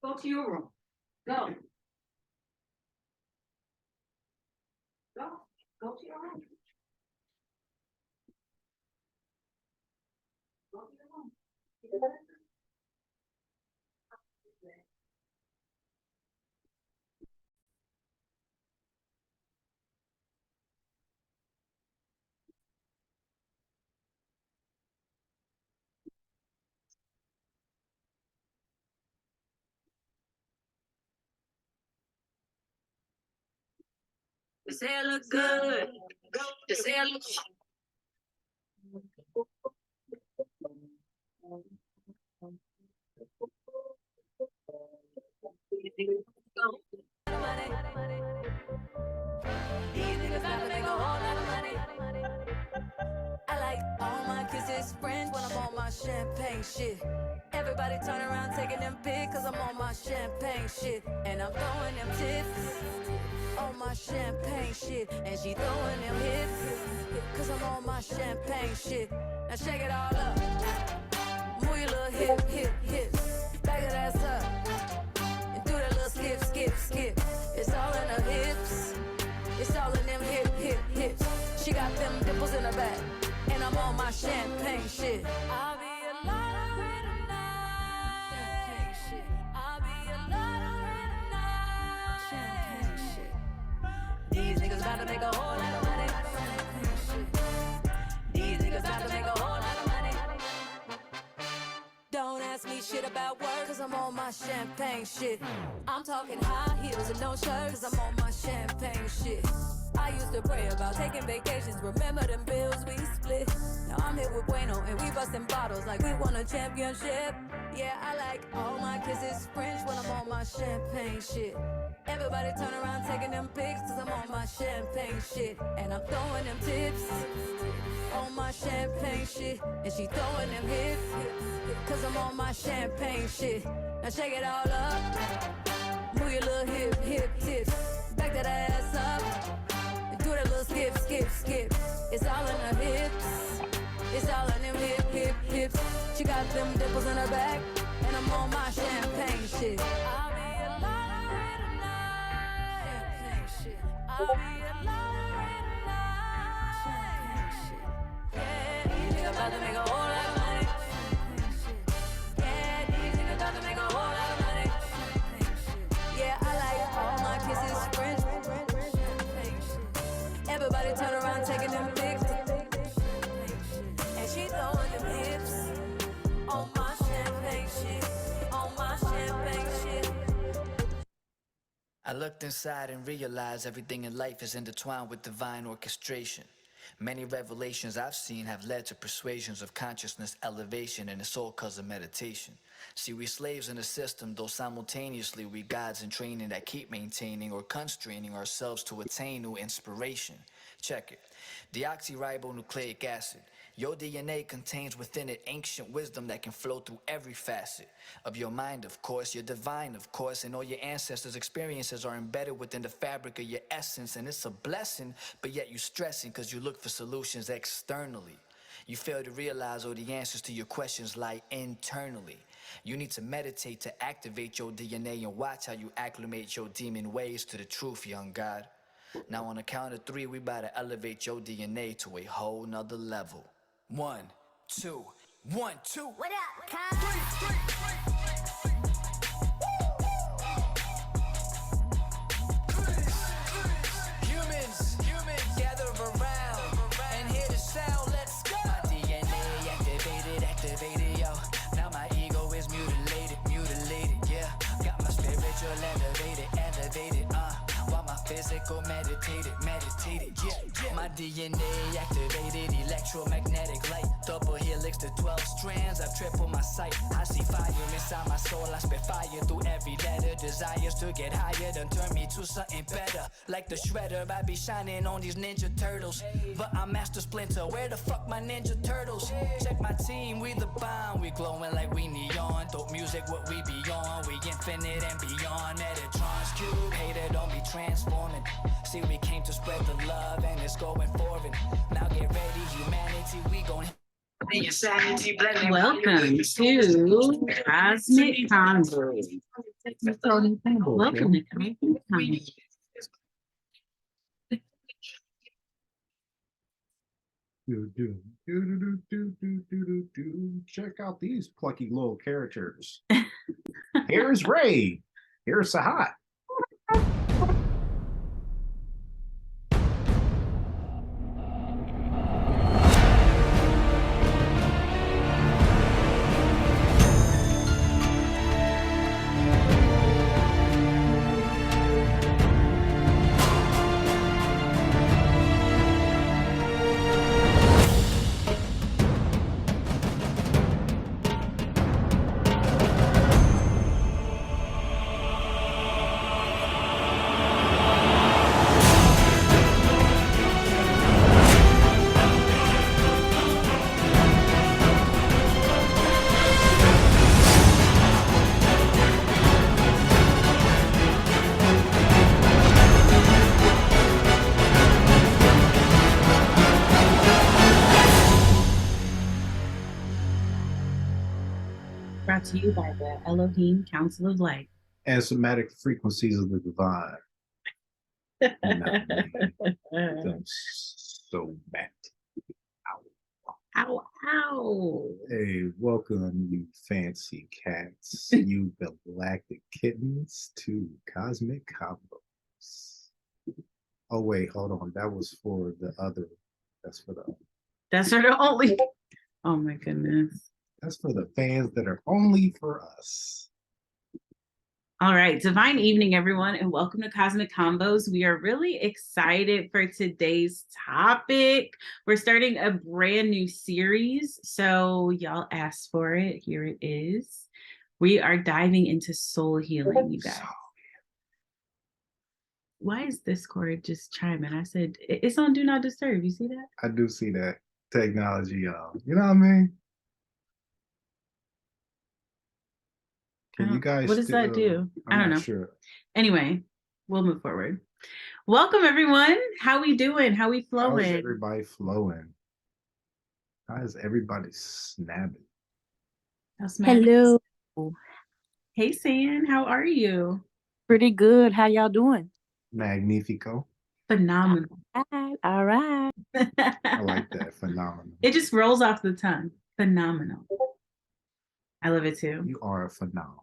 Go to your room. Go. Go. Go to your room. Go to your room. They say I look good. They say I look. These niggas about to make a whole lot of money. I like all my kisses French when I'm on my champagne shit. Everybody turn around taking them pics cause I'm on my champagne shit. And I'm throwing them tips on my champagne shit. And she throwing them hips cause I'm on my champagne shit. Now shake it all up. Move your little hips. Back that ass up. And do that little skip. It's all in her hips. It's all in them hips. She got them dimples in her back. And I'm on my champagne shit. I'll be a lottery tonight. Champagne shit. I'll be a lottery tonight. Champagne shit. These niggas about to make a whole lot of money. Champagne shit. These niggas about to make a whole lot of money. Don't ask me shit about work cause I'm on my champagne shit. I'm talking high heels and no shirt cause I'm on my champagne shit. I used to pray about taking vacations, remember them bills we split. Now I'm here with Bueno and we busting bottles like we won a championship. Yeah, I like all my kisses French when I'm on my champagne shit. Everybody turn around taking them pics cause I'm on my champagne shit. And I'm throwing them tips on my champagne shit. And she throwing them hips cause I'm on my champagne shit. Now shake it all up. Move your little hips. Back that ass up. Do that little skip. It's all in her hips. It's all in them hips. She got them dimples in her back. And I'm on my champagne shit. I'll be a lottery tonight. Champagne shit. I'll be a lottery tonight. Champagne shit. Yeah, these niggas about to make a whole lot of money. Champagne shit. Yeah, these niggas about to make a whole lot of money. Champagne shit. Yeah, I like all my kisses French. Everybody turn around taking them pics. And she throwing them hips on my champagne shit. On my champagne shit. I looked inside and realized everything in life is intertwined with divine orchestration. Many revelations I've seen have led to persuasions of consciousness elevation, and it's all cause of meditation. See, we slaves in the system, though simultaneously we gods in training that keep maintaining or constraining ourselves to attain new inspiration. Check it. Deoxyribonucleic acid. Your DNA contains within it ancient wisdom that can flow through every facet of your mind, of course, your divine, of course, and all your ancestors' experiences are embedded within the fabric of your essence, and it's a blessing, but yet you stressing because you look for solutions externally. You fail to realize all the answers to your questions lie internally. You need to meditate to activate your DNA and watch how you acclimate your demon ways to the truth, young God. Now on the count of 3, we about to elevate your DNA to a whole nother level. 1, 2, 1, 2. What up, Cuz? 3. Humans, gather around and hear the sound. Let's go. My DNA activated, yo. Now my ego is mutilated, yeah. Got my spiritual elevated, while my physical meditated, yeah. My DNA activated, electromagnetic light, double helix to 12 strands. I've tripled my sight. I see fire inside my soul. I spit fire through every letter. Desires to get higher done turn me to something better. Like the shredder, I be shining on these ninja turtles. But I'm Master Splinter. Where the fuck my ninja turtles? Check my team, we the bomb. We glowing like we neon. Dope music, what we beyond. We infinite and beyond. Metatron's cube. Hater, don't be transforming. See, we came to spread the love and it's going forward. Now get ready, humanity, we gon' Welcome to Cosmic Convos. Welcome to Cosmic Convos. Check out these plucky little characters. Here's Ray. Here's Sahat. Brought to you by the Elohim Council of Light. And somatic frequencies of the divine. So bad. Ow, ow. Hey, welcome, you fancy cats, you galactic kittens, to Cosmic Convos. Oh, wait, hold on. That was for the other. That's for the only. Oh, my goodness. That's for the fans that are only for us. All right. Divine evening, everyone, and welcome to Cosmic Convos. We are really excited for today's topic. We're starting a brand new series. So y'all asked for it. Here it is. We are diving into soul healing, you guys. Why is Discord just chiming? I said, it's on Do Not Disturb. You see that? I do see that technology, y'all. You know what I mean? Can you guys what does that do? I don't know. Sure. Anyway, we'll move forward. Welcome, everyone. How we doing? How we flowing? How's everybody flowing? How's everybody snapping? Hello. Hey, San. How are you? Pretty good. How y'all doing? Magnifico. Phenomenal. All right. I like that. Phenomenal. It just rolls off the tongue. Phenomenal. I love it too. You are a phenomenal.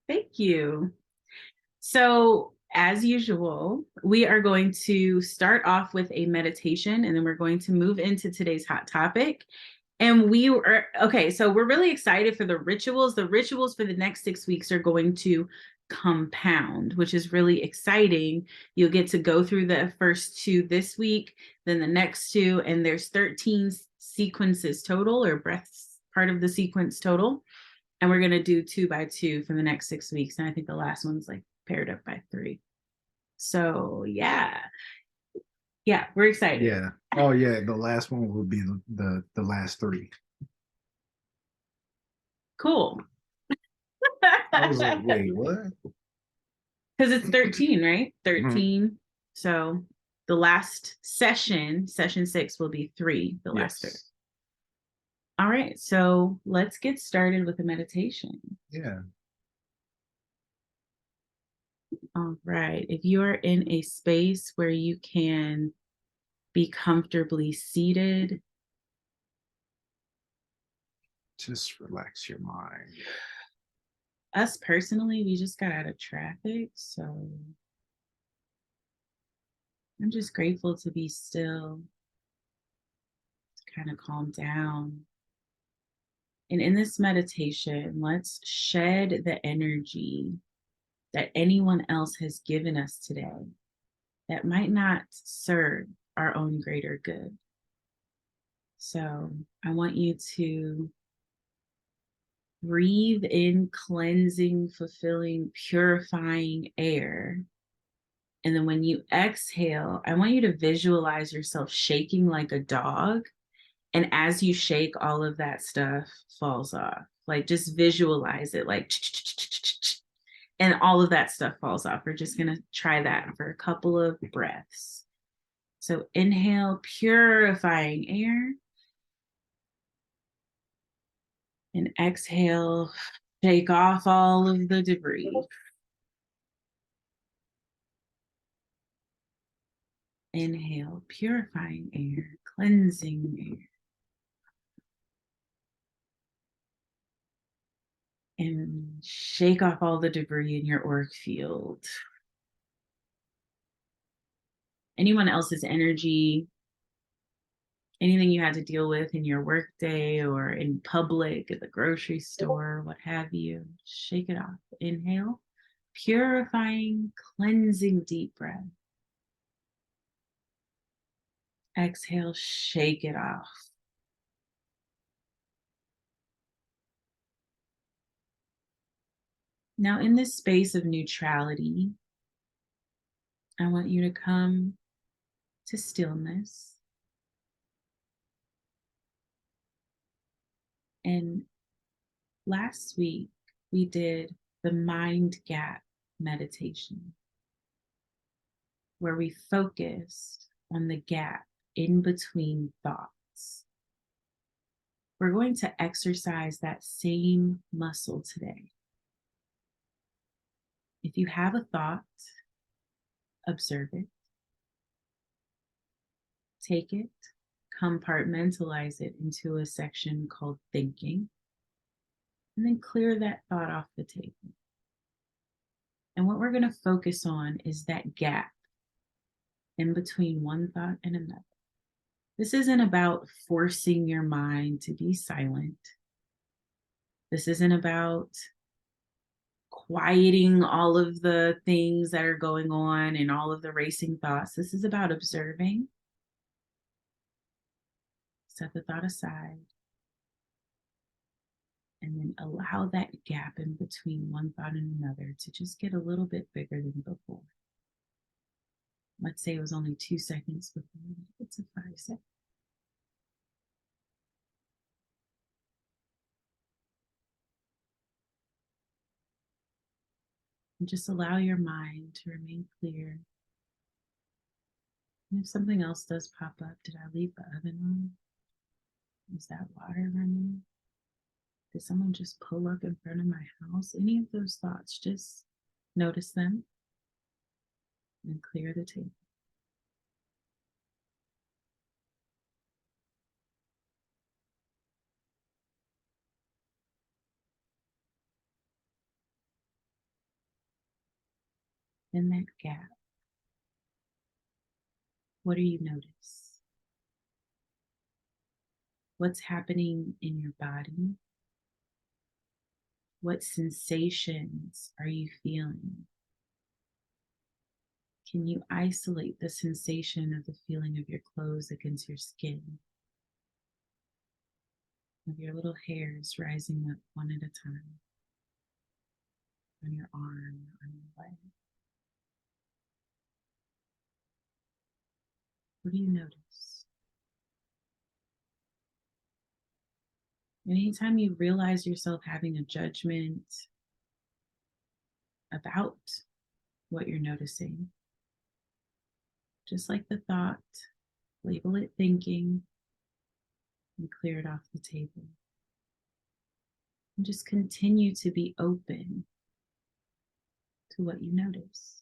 Thank you. So, as usual, we are going to start off with a meditation, and then we're going to move into today's hot topic. And so we're really excited for the rituals. The rituals for the next 6 weeks are going to compound, which is really exciting. You'll get to go through the first 2 this week, then the next 2, and there's 13 sequences total, or breaths part of the sequence total. And we're going to do 2 by 2 for the next 6 weeks. And I think the last one's like paired up by 3. So yeah, we're excited. Yeah. Oh yeah. The last one will be the last 3. Cool. I was like, wait, what? Because it's 13, right? 13. Mm-hmm. So the last session 6 will be 3, the last 3. All right, so let's get started with a meditation. Yeah. All right, if you are in a space where you can be comfortably seated, just relax your mind. Us personally, we just got out of traffic, so I'm just grateful to be still, to kind of calm down. And in this meditation, let's shed the energy that anyone else has given us today that might not serve our own greater good. So I want you to breathe in cleansing, fulfilling, purifying air. And then when you exhale, I want you to visualize yourself shaking like a dog. And as you shake, all of that stuff falls off. Like just visualize it like, and all of that stuff falls off. We're just going to try that for a couple of breaths. So inhale, purifying air. And exhale, shake off all of the debris. Inhale, purifying air, cleansing air. And shake off all the debris in your auric field. Anyone else's energy, anything you had to deal with in your workday or in public, at the grocery store, what have you, shake it off. Inhale, purifying, cleansing deep breath. Exhale, shake it off. Now, in this space of neutrality, I want you to come to stillness. And last week, we did the mind gap meditation, where we focused on the gap in between thoughts. We're going to exercise that same muscle today. If you have a thought, observe it, take it, compartmentalize it into a section called thinking, and then clear that thought off the table. And what we're going to focus on is that gap in between one thought and another. This isn't about forcing your mind to be silent. This isn't about quieting all of the things that are going on and all of the racing thoughts. This is about observing. Set the thought aside. And then allow that gap in between one thought and another to just get a little bit bigger than before. Let's say it was only 2 seconds before, it's a 5 second. And just allow your mind to remain clear. And if something else does pop up, did I leave the oven on? Is that water running? Did someone just pull up in front of my house? Any of those thoughts, just notice them and clear the table. In that gap, what do you notice? What's happening in your body? What sensations are you feeling? Can you isolate the sensation of the feeling of your clothes against your skin? Of your little hairs rising up one at a time on your arm, on your leg? What do you notice? Anytime you realize yourself having a judgment about what you're noticing, just like the thought, label it thinking and clear it off the table. And just continue to be open to what you notice.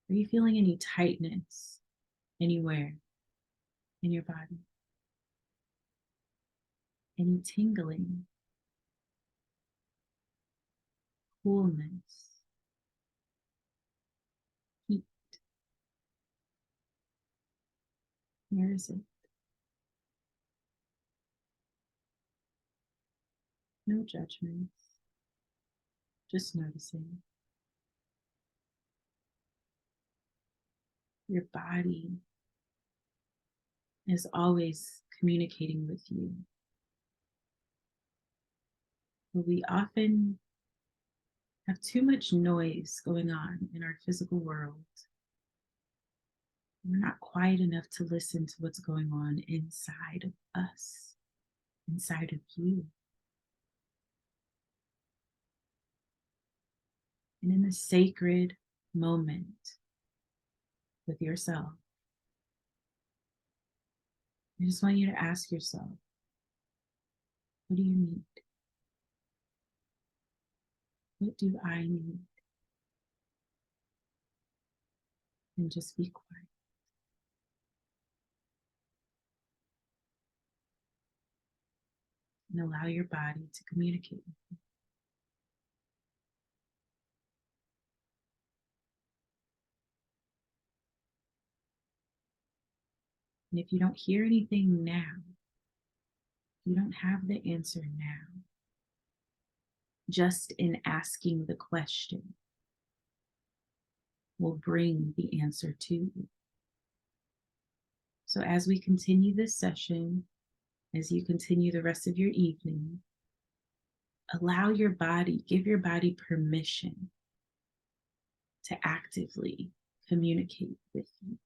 Are you feeling any tightness anywhere in your body? Any tingling? Coolness? Heat? Where is it? No judgments, just noticing. Your body is always communicating with you. But we often have too much noise going on in our physical world. We're not quiet enough to listen to what's going on inside of us, inside of you. And in the sacred moment with yourself, I just want you to ask yourself, what do you need? What do I need? And just be quiet. And allow your body to communicate with you. And if you don't hear anything now, you don't have the answer now. Just in asking the question will bring the answer to you. So as we continue this session, as you continue the rest of your evening, allow your body, give your body permission to actively communicate with you.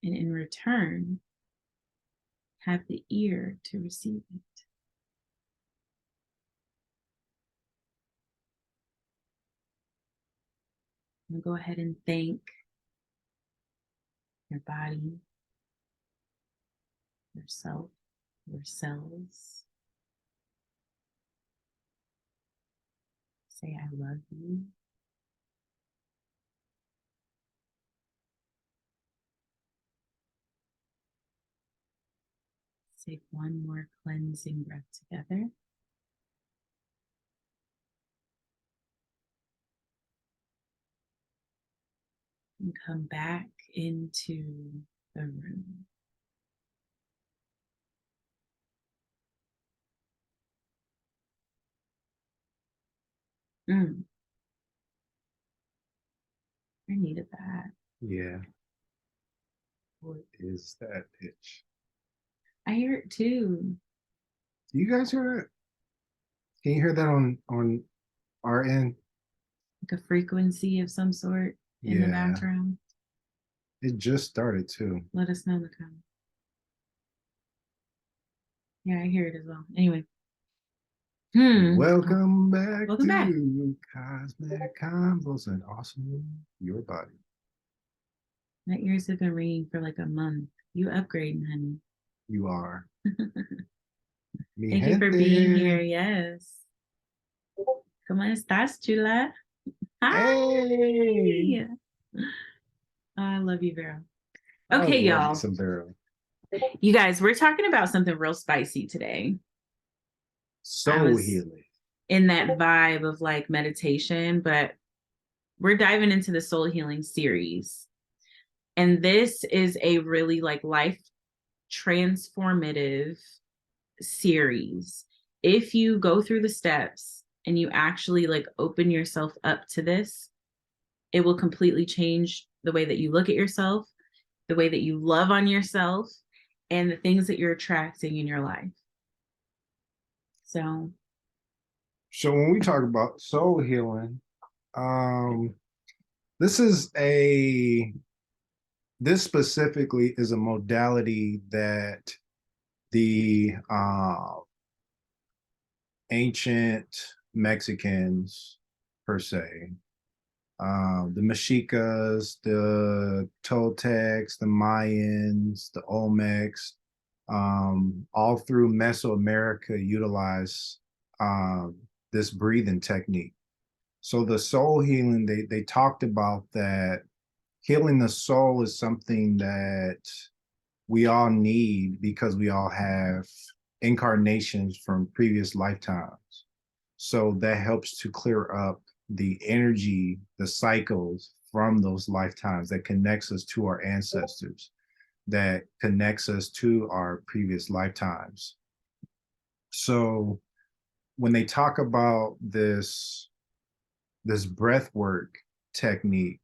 And in return, have the ear to receive it. And go ahead and thank your body, yourself, your cells. Say, I love you. Take one more cleansing breath together. And come back into the room. I needed that. Yeah. What is that pitch? I hear it too. Do you guys hear it? Can you hear that on our end? Like a frequency of some sort in the background. It just started too. Let us know in the comments. Yeah, I hear it as well. Anyway. Welcome back Welcome to back. Cozmic Convos and Awesome Your Body. My ears have been ringing for like a month. You upgrading, honey. You are. Thank you for being here. Yes. ¿Cómo estás, chula? Hi. Hey. I love you, Vero. Okay, y'all. Some Vero. You guys, we're talking about something real spicy today. Soul healing. In that vibe of like meditation, but we're diving into the soul healing series. And this is a really like life transformative series. If you go through the steps and you actually like open yourself up to this, it will completely change the way that you look at yourself, the way that you love on yourself, and the things that you're attracting in your life. So when we talk about soul healing, this specifically is a modality that the ancient Mexicans, per se, the Mexicas, the Toltecs, the Mayans, the Olmecs, all through Mesoamerica utilize this breathing technique. So the soul healing, they talked about that healing the soul is something that we all need because we all have incarnations from previous lifetimes. So that helps to clear up the energy, the cycles from those lifetimes that connects us to our ancestors, that connects us to our previous lifetimes. So when they talk about this breath work technique,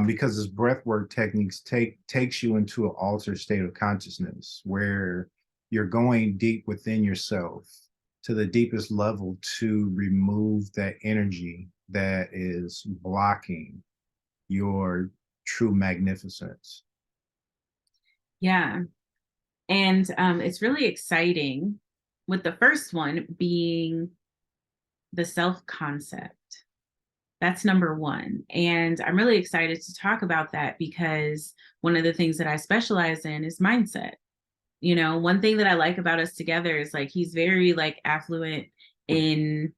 because this breath work techniques takes you into an altered state of consciousness where you're going deep within yourself to the deepest level to remove that energy that is blocking your true magnificence. Yeah. And it's really exciting with the first one being the self-concept. That's number one. And I'm really excited to talk about that because one of the things that I specialize in is mindset. You know, one thing that I like about us together is like he's very like affluent in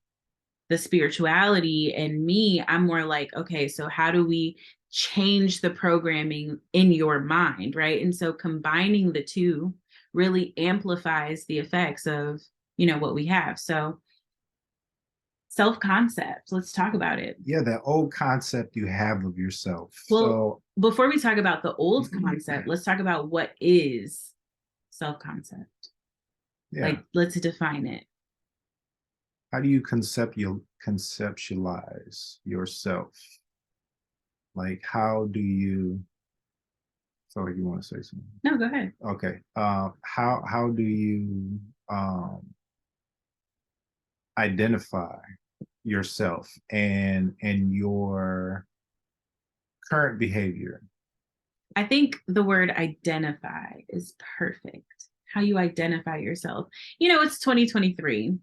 the spirituality and me, I'm more like, okay, so how do we change the programming in your mind, right? And so combining the two really amplifies the effects of, what we have. So self-concept, let's talk about it. Yeah, that old concept you have of yourself. Well, so before we talk about the old concept, let's talk about what is self-concept. yeah, Like, let's define it. how do you conceptualize yourself? Like, how do you? Feel like you want to say something. No, go ahead. Okay. How do you identify yourself and your current behavior? I think the word identify is perfect. How you identify yourself. It's 2023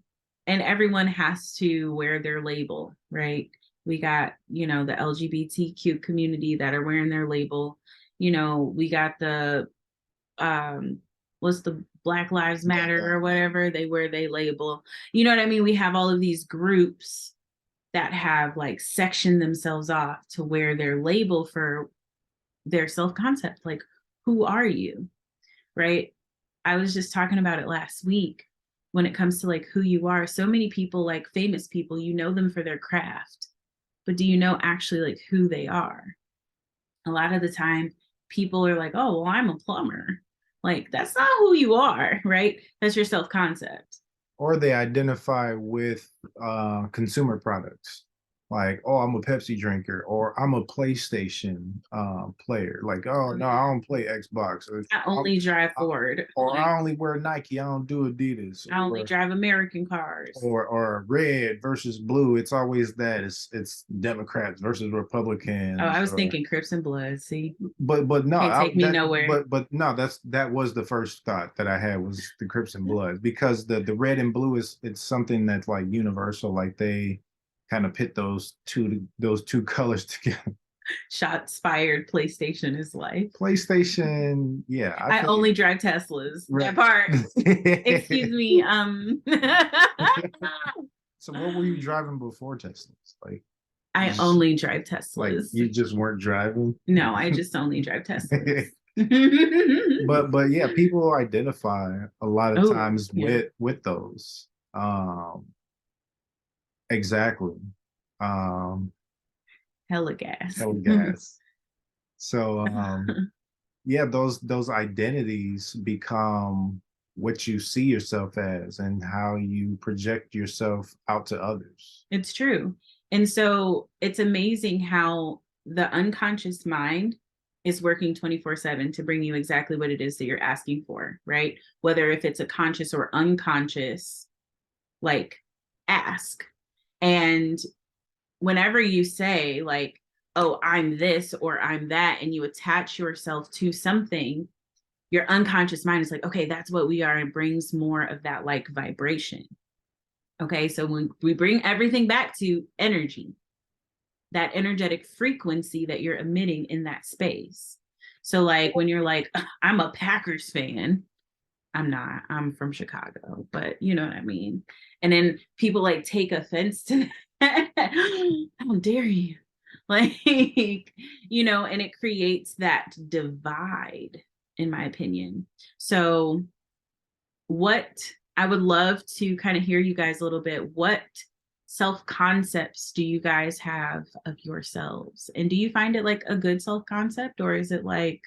and everyone has to wear their label, right? We got, the LGBTQ community that are wearing their label. We got the, what's the Black Lives Matter or whatever, they wear their label. You know what I mean? We have all of these groups that have like sectioned themselves off to wear their label for their self-concept. Like, who are you? Right? I was just talking about it last week when it comes to like who you are. So many people, like famous people, you know them for their craft, but do you know actually like who they are? A lot of the time people are like, oh, well, I'm a plumber. Like, that's not who you are, right? That's your self-concept. Or they identify with consumer products. Like, oh, I'm a Pepsi drinker, or I'm a PlayStation player. Like, oh no, I don't play Xbox. I only drive Ford. Or I only wear Nike. I don't do Adidas. I only drive American cars. Or red versus blue. It's always that. It's Democrats versus Republicans. Oh, I was thinking Crips and Bloods. See, but no, can't take me nowhere. But no, that was the first thought that I had was the Crips and Bloods, because the red and blue it's something that's like universal. Like they kind of pit those two colors together. Shots fired. PlayStation is life. PlayStation, yeah. I only drive Teslas. Right. That part. Excuse me. So what were you driving before Teslas? Like, I only drive Teslas. Like, you just weren't driving? No, I just only drive Teslas. but yeah, people identify a lot of times with those. Exactly. Hella gas. So yeah, those identities become what you see yourself as and how you project yourself out to others. It's true. And so it's amazing how the unconscious mind is working 24/7 to bring you exactly what it is that you're asking for, right? Whether if it's a conscious or unconscious, like, ask. And whenever you say like, oh, I'm this or I'm that, and you attach yourself to something, your unconscious mind is like, okay, that's what we are, and brings more of that like vibration. Okay, so when we bring everything back to energy, that energetic frequency that you're emitting in that space. So like when you're like, I'm a Packers fan, I'm not, I'm from Chicago, but you know what I mean? And then people like take offense to that. How dare you? Like, and it creates that divide, in my opinion. So what I would love to kind of hear you guys a little bit, what self-concepts do you guys have of yourselves? And do you find it like a good self-concept, or is it like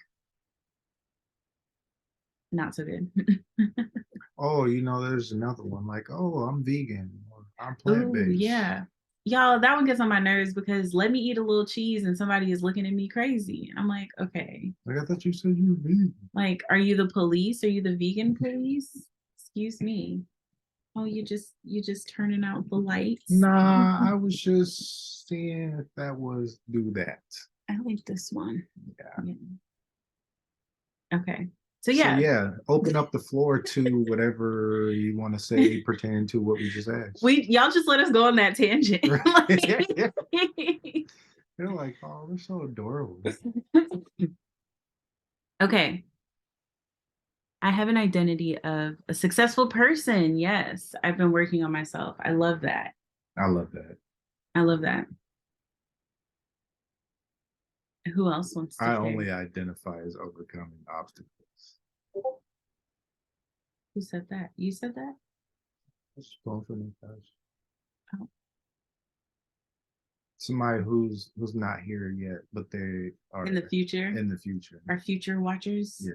not so good? Oh, there's another one like, oh, I'm vegan, or I'm plant-based. Yeah. Y'all, that one gets on my nerves because let me eat a little cheese and somebody is looking at me crazy. I'm like, okay. Like, I thought you said you were vegan. Like, are you the police? Are you the vegan police? Excuse me. Oh, you just turning out the lights? Nah, I was just seeing if that was do that. I like this one. Yeah. Okay. So yeah, open up the floor to whatever you want to say pertaining to what we just asked. Y'all just let us go on that tangent. They're like, oh, we're so adorable. Okay. I have an identity of a successful person. Yes, I've been working on myself. I love that. I love that. I love that. Who else wants to I share? only identify as overcoming obstacles. Who said that? You said that? Just going for me, guys. Oh. Somebody who's not here yet, but they are In the future? In the future. Our future watchers? Yeah.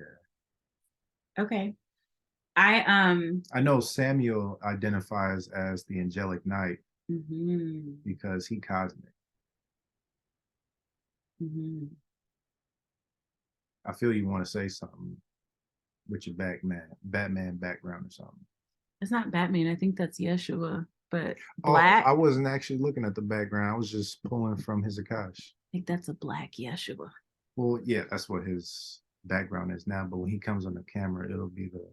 Okay. I know Samuel identifies as the angelic knight because he cosmic. I feel you want to say something with your Batman background or something. It's not Batman. I think that's Yeshua, but black. I wasn't actually looking at the background. I was just pulling from his Akash. I think that's a black Yeshua. Well, yeah, that's what his background is now. But when he comes on the camera, it'll be the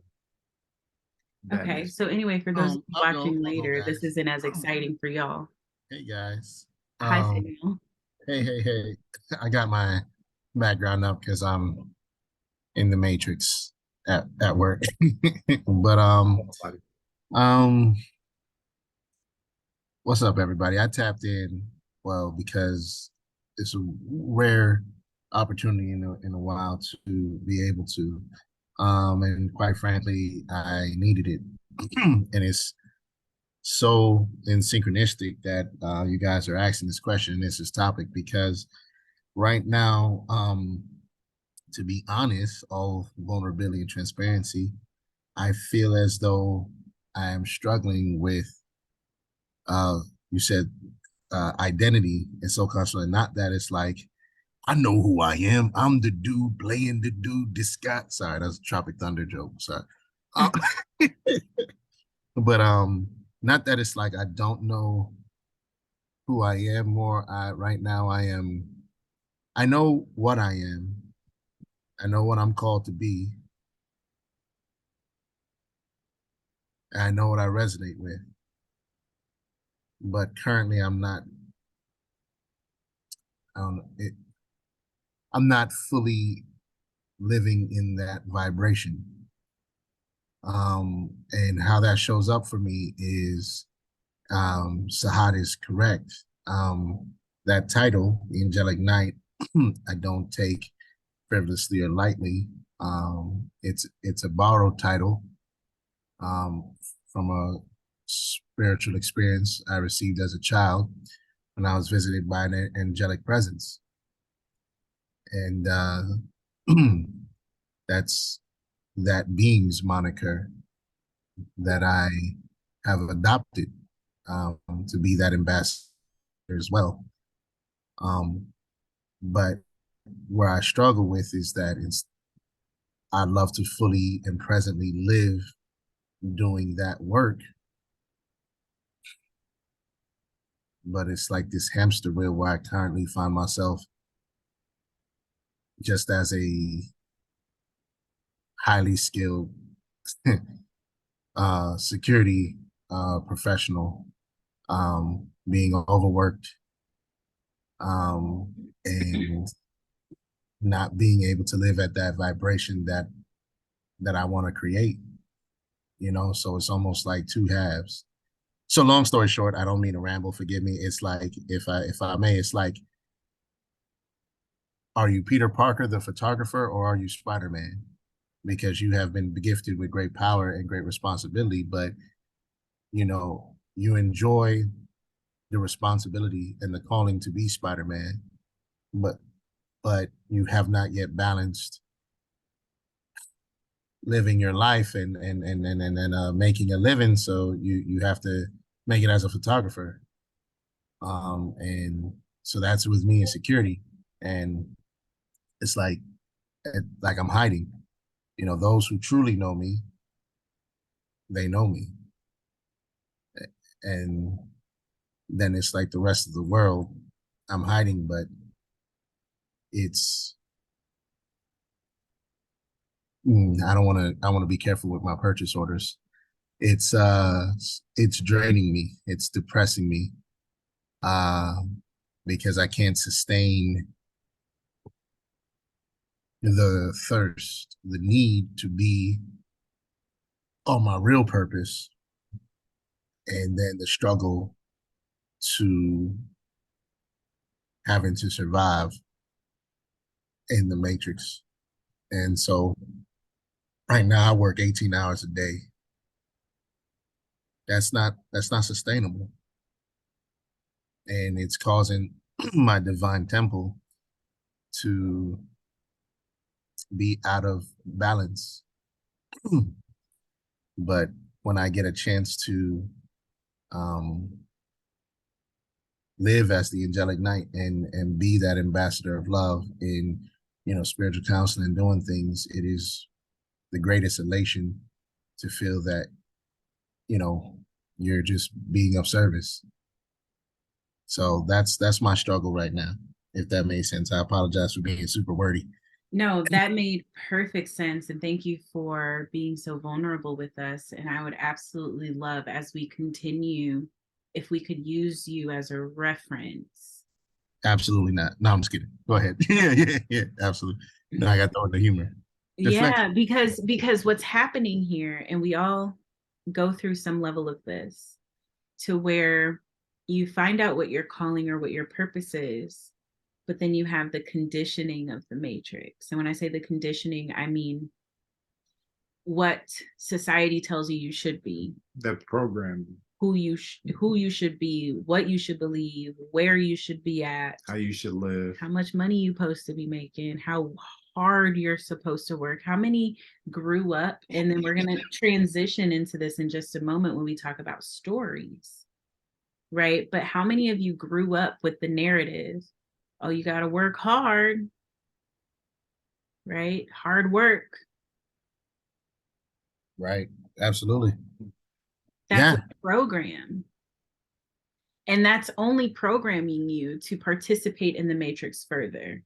Batman. Okay, so anyway, for those watching later, this isn't as exciting for y'all. Hey guys. Hi, Samuel. Hey. I got my background up because I'm in the Matrix at work. But what's up, everybody? I tapped in because it's a rare opportunity in a while to be able to, and quite frankly, I needed it, and it's so in synchronistic that you guys are asking this question. This is topic because right now, to be honest, all vulnerability and transparency, I feel as though I am struggling with, you said, identity and so constantly. Not that it's like, I know who I am. I'm the dude playing the dude. This guy. Sorry, that's a Tropic Thunder joke. Sorry. But not that it's like I don't know who I am more. Right now I know what I am. I know what I'm called to be. I know what I resonate with. But currently I'm not, I'm not fully living in that vibration. And how that shows up for me is, Sahat is correct. That title, the Angelic Knight, I don't take frivolously or lightly. It's a borrowed title from a spiritual experience I received as a child when I was visited by an angelic presence. And that's that being's moniker that I have adopted to be that ambassador as well. But where I struggle with is that I'd love to fully and presently live doing that work, but it's like this hamster wheel where I currently find myself just as a highly skilled security professional, being overworked, and not being able to live at that vibration that I want to create, so it's almost like two halves. So long story short, I don't mean to ramble, forgive me. It's like, if I may, it's like, are you Peter Parker, the photographer, or are you Spider-Man? Because you have been gifted with great power and great responsibility, but you enjoy the responsibility and the calling to be Spider-Man, but you have not yet balanced living your life and making a living. So you have to make it as a photographer. And so that's with me in security. And it's like I'm hiding. Those who truly know me, they know me. And then it's like the rest of the world, I'm hiding, but it's, I want to be careful with my purchase orders. It's draining me. It's depressing me, because I can't sustain the thirst, the need to be on my real purpose, and then the struggle to having to survive in the matrix. And so right now I work 18 hours a day. That's not sustainable. And it's causing my divine temple to be out of balance. But when I get a chance to live as the angelic knight and be that ambassador of love in, you know, spiritual counseling and doing things, it is the greatest elation to feel that, you know, you're just being of service. So that's my struggle right now, if that made sense. I apologize for being super wordy. No, that made perfect sense. And thank you for being so vulnerable with us. And I would absolutely love, as we continue, if we could use you as a reference. Absolutely not. No, I'm just kidding. Go ahead. Yeah, absolutely. No, I got the humor. Yeah, because what's happening here, and we all go through some level of this, to where you find out what your calling or what your purpose is, but then you have the conditioning of the matrix. And when I say the conditioning, I mean what society tells you should be, The programming, who you should be, what you should believe, where you should be at, how you should live. how much money you're supposed to be making, how hard you're supposed to work, how many grew up. And then we're going to transition into this in just a moment when we talk about stories, right? But how many of you grew up with the narrative, oh, you got to work hard, right? Hard work. Right. Absolutely. That's a program. And that's only programming you to participate in the matrix further.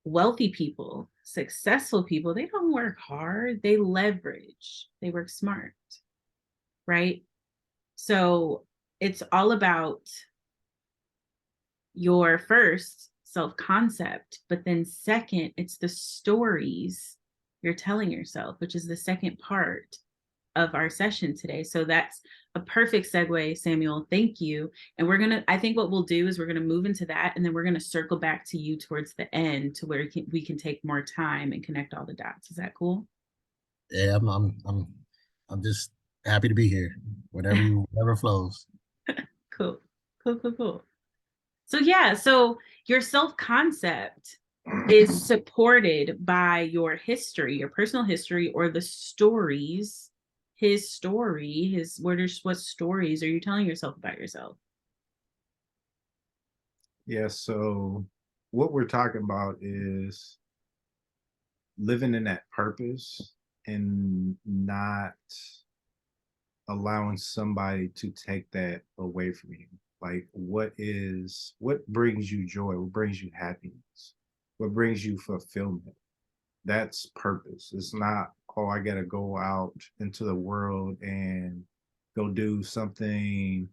Wealthy people, successful people, they don't work hard, they leverage, they work smart, right? So it's all about your first self-concept, but then second, it's the stories you're telling yourself, which is the second part of our session today. So that's a perfect segue, Samuel. Thank you. And I think what we'll do is we're gonna move into that, and then we're gonna circle back to you towards the end to where we can take more time and connect all the dots. Is that cool? Yeah, I'm just happy to be here. Whatever flows. Cool. So yeah, so your self-concept is supported by your history, your personal history, or the stories. What stories are you telling yourself about yourself? Yeah, so what we're talking about is living in that purpose and not allowing somebody to take that away from you. Like, what brings you joy? What brings you happiness? What brings you fulfillment? That's purpose. It's not, oh, I gotta go out into the world and go do something,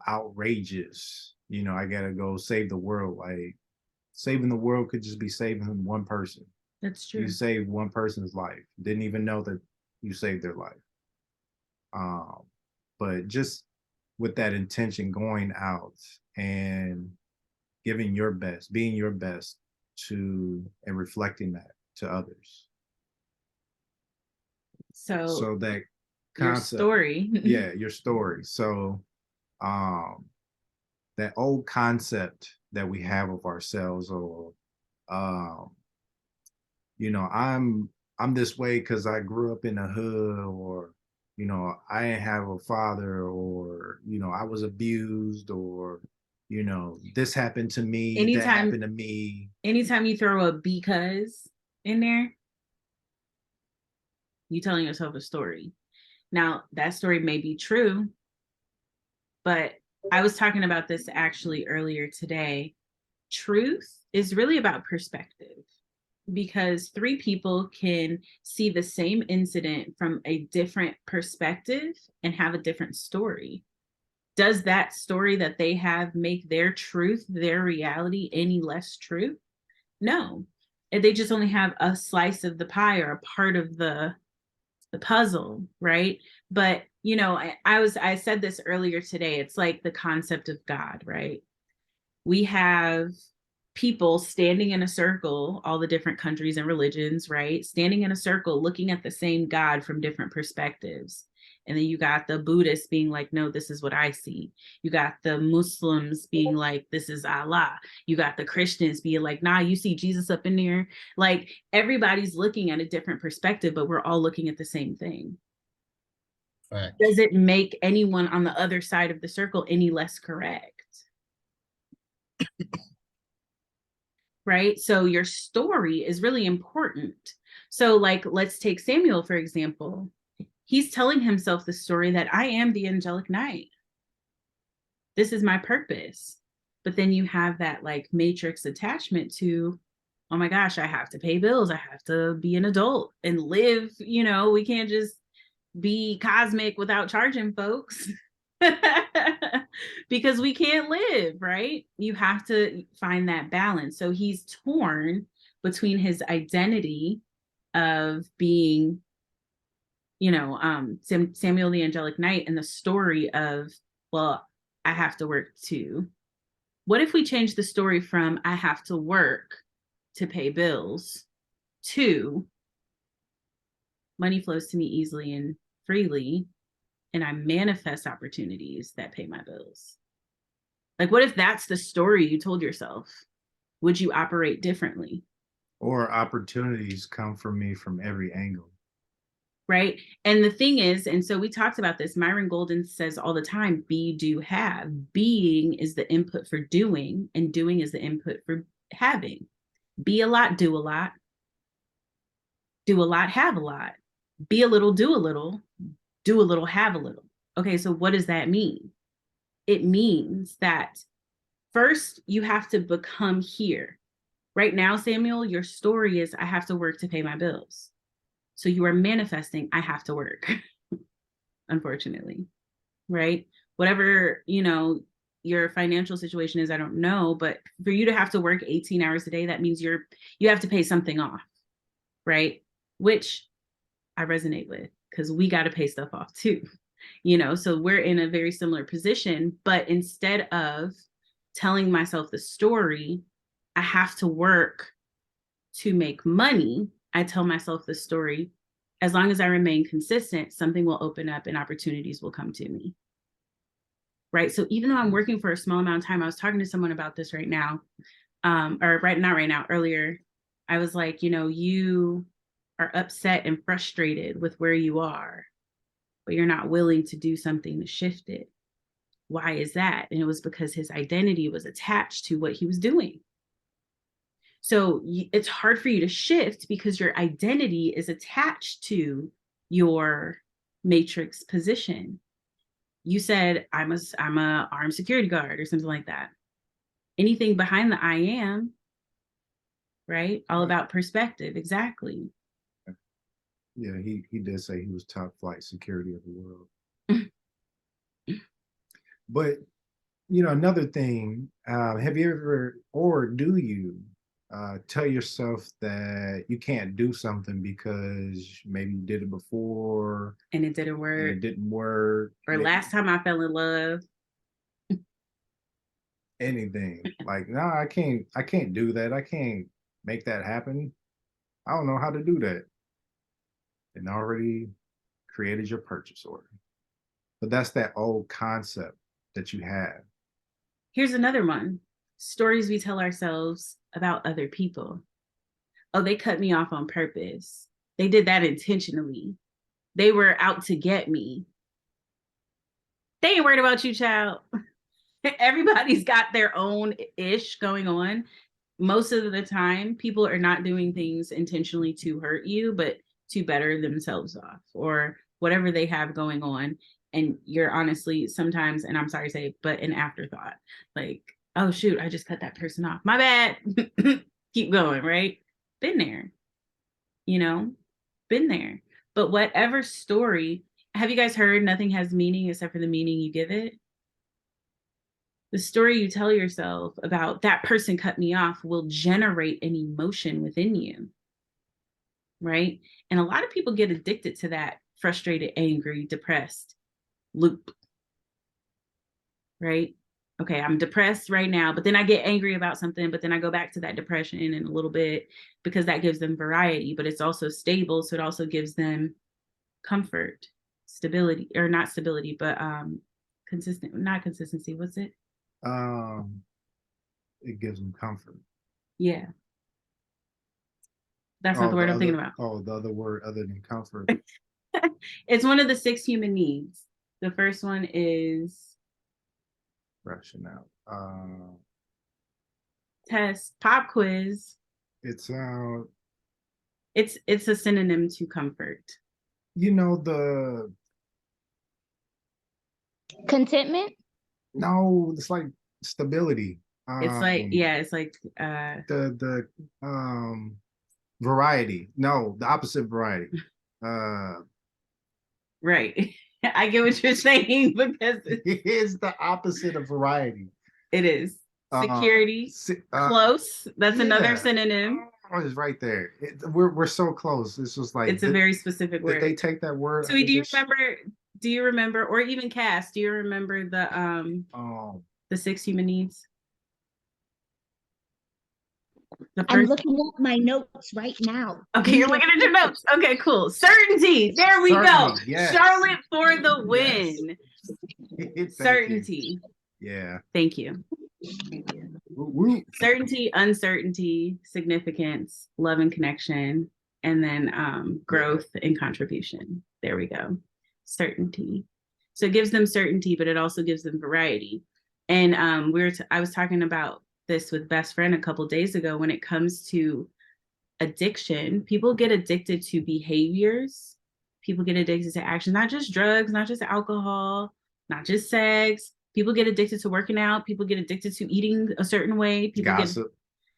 outrageous. I gotta go save the world. Like, saving the world could just be saving one person. That's true. You saved one person's life. Didn't even know that you saved their life. But just with that intention, going out and giving your best, being your best and reflecting that to others. So that concept, your story. Yeah, your story. So that old concept that we have of ourselves, or I'm this way because I grew up in the hood, or I didn't have a father, or I was abused, or this happened to me, that happened to me. Anytime you throw a because in there, you telling yourself a story. Now, that story may be true, but I was talking about this actually earlier today. Truth is really about perspective, because three people can see the same incident from a different perspective and have a different story. Does that story that they have make their truth, their reality, any less true? No. They just only have a slice of the pie, or a part of the the puzzle, right? But, you know, I said this earlier today. It's like the concept of God, right? We have people standing in a circle, all the different countries and religions, right? Standing in a circle, looking at the same God from different perspectives. And then you got the Buddhists being like, no, this is what I see. You got the Muslims being like, this is Allah. You got the Christians being like, nah, you see Jesus up in there. Like everybody's looking at a different perspective, but we're all looking at the same thing. Fact. Does it make anyone on the other side of the circle any less correct? Right? So your story is really important. So like, let's take Samuel, for example. He's telling himself the story that I am the angelic knight. This is my purpose. But then you have that like matrix attachment to, oh my gosh, I have to pay bills. I have to be an adult and live. You know, we can't just be cosmic without charging folks. Because we can't live, right? You have to find that balance. So he's torn between his identity of being, you know, Samuel the angelic knight and the story of, well, I have to work too. What if we change the story from I have to work to pay bills to money flows to me easily and freely, and I manifest opportunities that pay my bills? Like, what if that's the story you told yourself? Would you operate differently? Or opportunities come for me from every angle. Right. And the thing is, and so we talked about this, Myron Golden says all the time, be, do, have. Being is the input for doing, and doing is the input for having. Be a lot, do a lot. Do a lot, have a lot. Be a little, do a little. Do a little, have a little. Okay, so what does that mean? It means that first you have to become here. Right now, Samuel, your story is I have to work to pay my bills. So you are manifesting, I have to work, unfortunately, right? Whatever, you know, your financial situation is, I don't know, but for you to have to work 18 hours a day, that means you have to pay something off, right? Which I resonate with, because we got to pay stuff off too, you know? So we're in a very similar position, but instead of telling myself the story, I have to work to make money, I tell myself the story, as long as I remain consistent, something will open up and opportunities will come to me. Right. So even though I'm working for a small amount of time, I was talking to someone about this right now, not right now, earlier. I was like, you know, you are upset and frustrated with where you are, but you're not willing to do something to shift it. Why is that? And it was because his identity was attached to what he was doing. So it's hard for you to shift because your identity is attached to your matrix position. You said, I'm a armed security guard or something like that. Anything behind the I am, right? All about perspective. Exactly. Yeah, he did say he was top flight security of the world. But, you know, another thing, have you ever, or do you tell yourself that you can't do something because maybe you did it before and it didn't work? And it didn't work. Or last time I fell in love. Anything. Like, no, I can't do that. I can't make that happen. I don't know how to do that. And already created your purchase order. But that's that old concept that you have. Here's another one. Stories we tell ourselves about other people. Oh, they cut me off on purpose. They did that intentionally. They were out to get me. They ain't worried about you, child. Everybody's got their own ish going on. Most of the time, people are not doing things intentionally to hurt you, but to better themselves off or whatever they have going on. And you're honestly sometimes, and I'm sorry to say, but an afterthought. Like, oh shoot, I just cut that person off. My bad. Keep going, right? Been there, you know, been there. But whatever story, have you guys heard nothing has meaning except for the meaning you give it? The story you tell yourself about that person cut me off will generate an emotion within you, right? And a lot of people get addicted to that frustrated, angry, depressed loop. Right? Okay, I'm depressed right now, but then I get angry about something, but then I go back to that depression in a little bit because that gives them variety, but it's also stable. So it also gives them comfort, stability, or not stability, but not consistency. What's it? It gives them comfort. Yeah. That's not the word I'm thinking about. Oh, the other word other than comfort. It's one of the 6 human needs. The first one is rationale. Test, pop quiz. It's a synonym to comfort. You know, the contentment. No, it's like stability. It's like, yeah, it's like the variety. No, the opposite variety. Right. I get what you're saying because it is the opposite of variety. It is. Security. Close. That's another synonym. Oh, it's right there. We're so close. It's just like it's a very specific word. Did they take that word? So do you remember, or even Cass, do you remember the 6 human needs? I'm looking at my notes right now. Okay, you're looking at your notes. Okay, cool. Certainty. There we go. Yes. Charlotte for the win. Yes. Certainty. Yeah. Thank you. Certainty, uncertainty, significance, love and connection, and then growth and contribution. There we go. Certainty. So it gives them certainty, but it also gives them variety. And I was talking about this with best friend a couple days ago. When it comes to addiction, people get addicted to behaviors. People get addicted to action, not just drugs, not just alcohol, not just sex. People get addicted to working out. People get addicted to eating a certain way. People get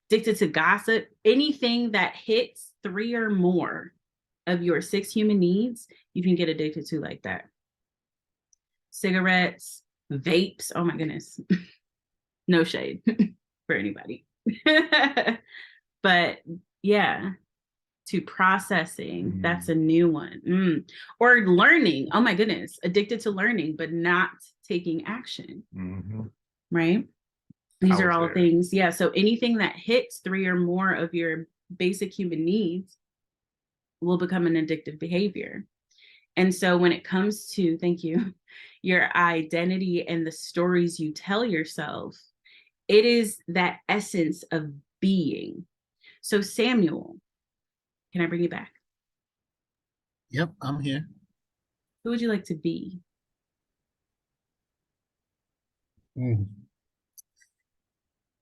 addicted to gossip. Anything that hits 3 or more of your 6 human needs, you can get addicted to like that. Cigarettes, vapes. Oh my goodness. No shade for anybody. But yeah, to processing, that's a new one. Or learning. Oh my goodness. Addicted to learning, but not taking action. Right? These are all things. Yeah. So anything that hits 3 or more of your basic human needs will become an addictive behavior. And so when it comes to, thank you, your identity and the stories you tell yourself, it is that essence of being. So Samuel, can I bring you back? Yep, I'm here. Who would you like to be?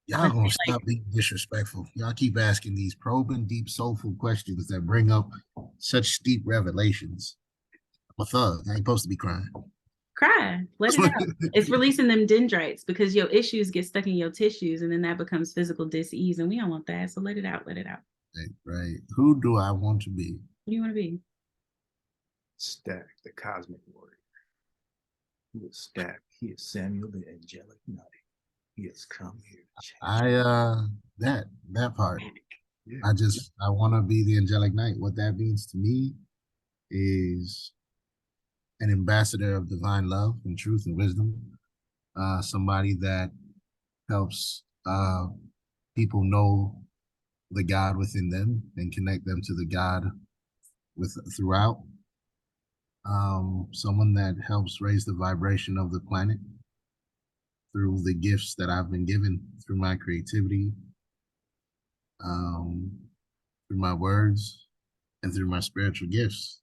Y'all gonna stop being disrespectful. Y'all keep asking these probing, deep, soulful questions that bring up such steep revelations. I'm a thug. I ain't supposed to be crying. Cry. Let it out. It's releasing them dendrites because your issues get stuck in your tissues and then that becomes physical dis-ease, and we don't want that. So let it out. Let it out. Right. Who do I want to be? What do you want to be? Stack, the cosmic warrior. He is Stack. He is Samuel, the angelic knight. He has come here to change. That part. Yeah. I want to be the angelic knight. What that means to me is an ambassador of divine love and truth and wisdom. Somebody that helps people know the God within them and connect them to the God throughout. Someone that helps raise the vibration of the planet through the gifts that I've been given through my creativity, through my words, and through my spiritual gifts.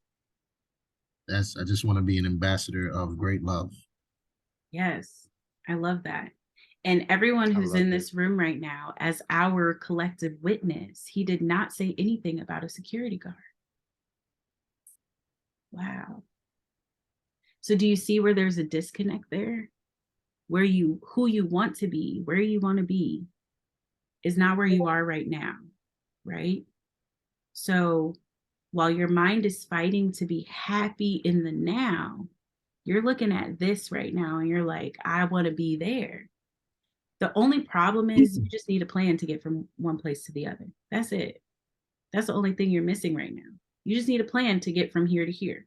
I just want to be an ambassador of great love. Yes, I love that. And everyone who's in this room right now, as our collective witness, he did not say anything about a security guard. Wow. So do you see where there's a disconnect there? Who you want to be, where you want to be is not where you are right now, right? So while your mind is fighting to be happy in the now, you're looking at this right now and you're like, I want to be there. The only problem is you just need a plan to get from one place to the other. That's it. That's the only thing you're missing right now. You just need a plan to get from here to here.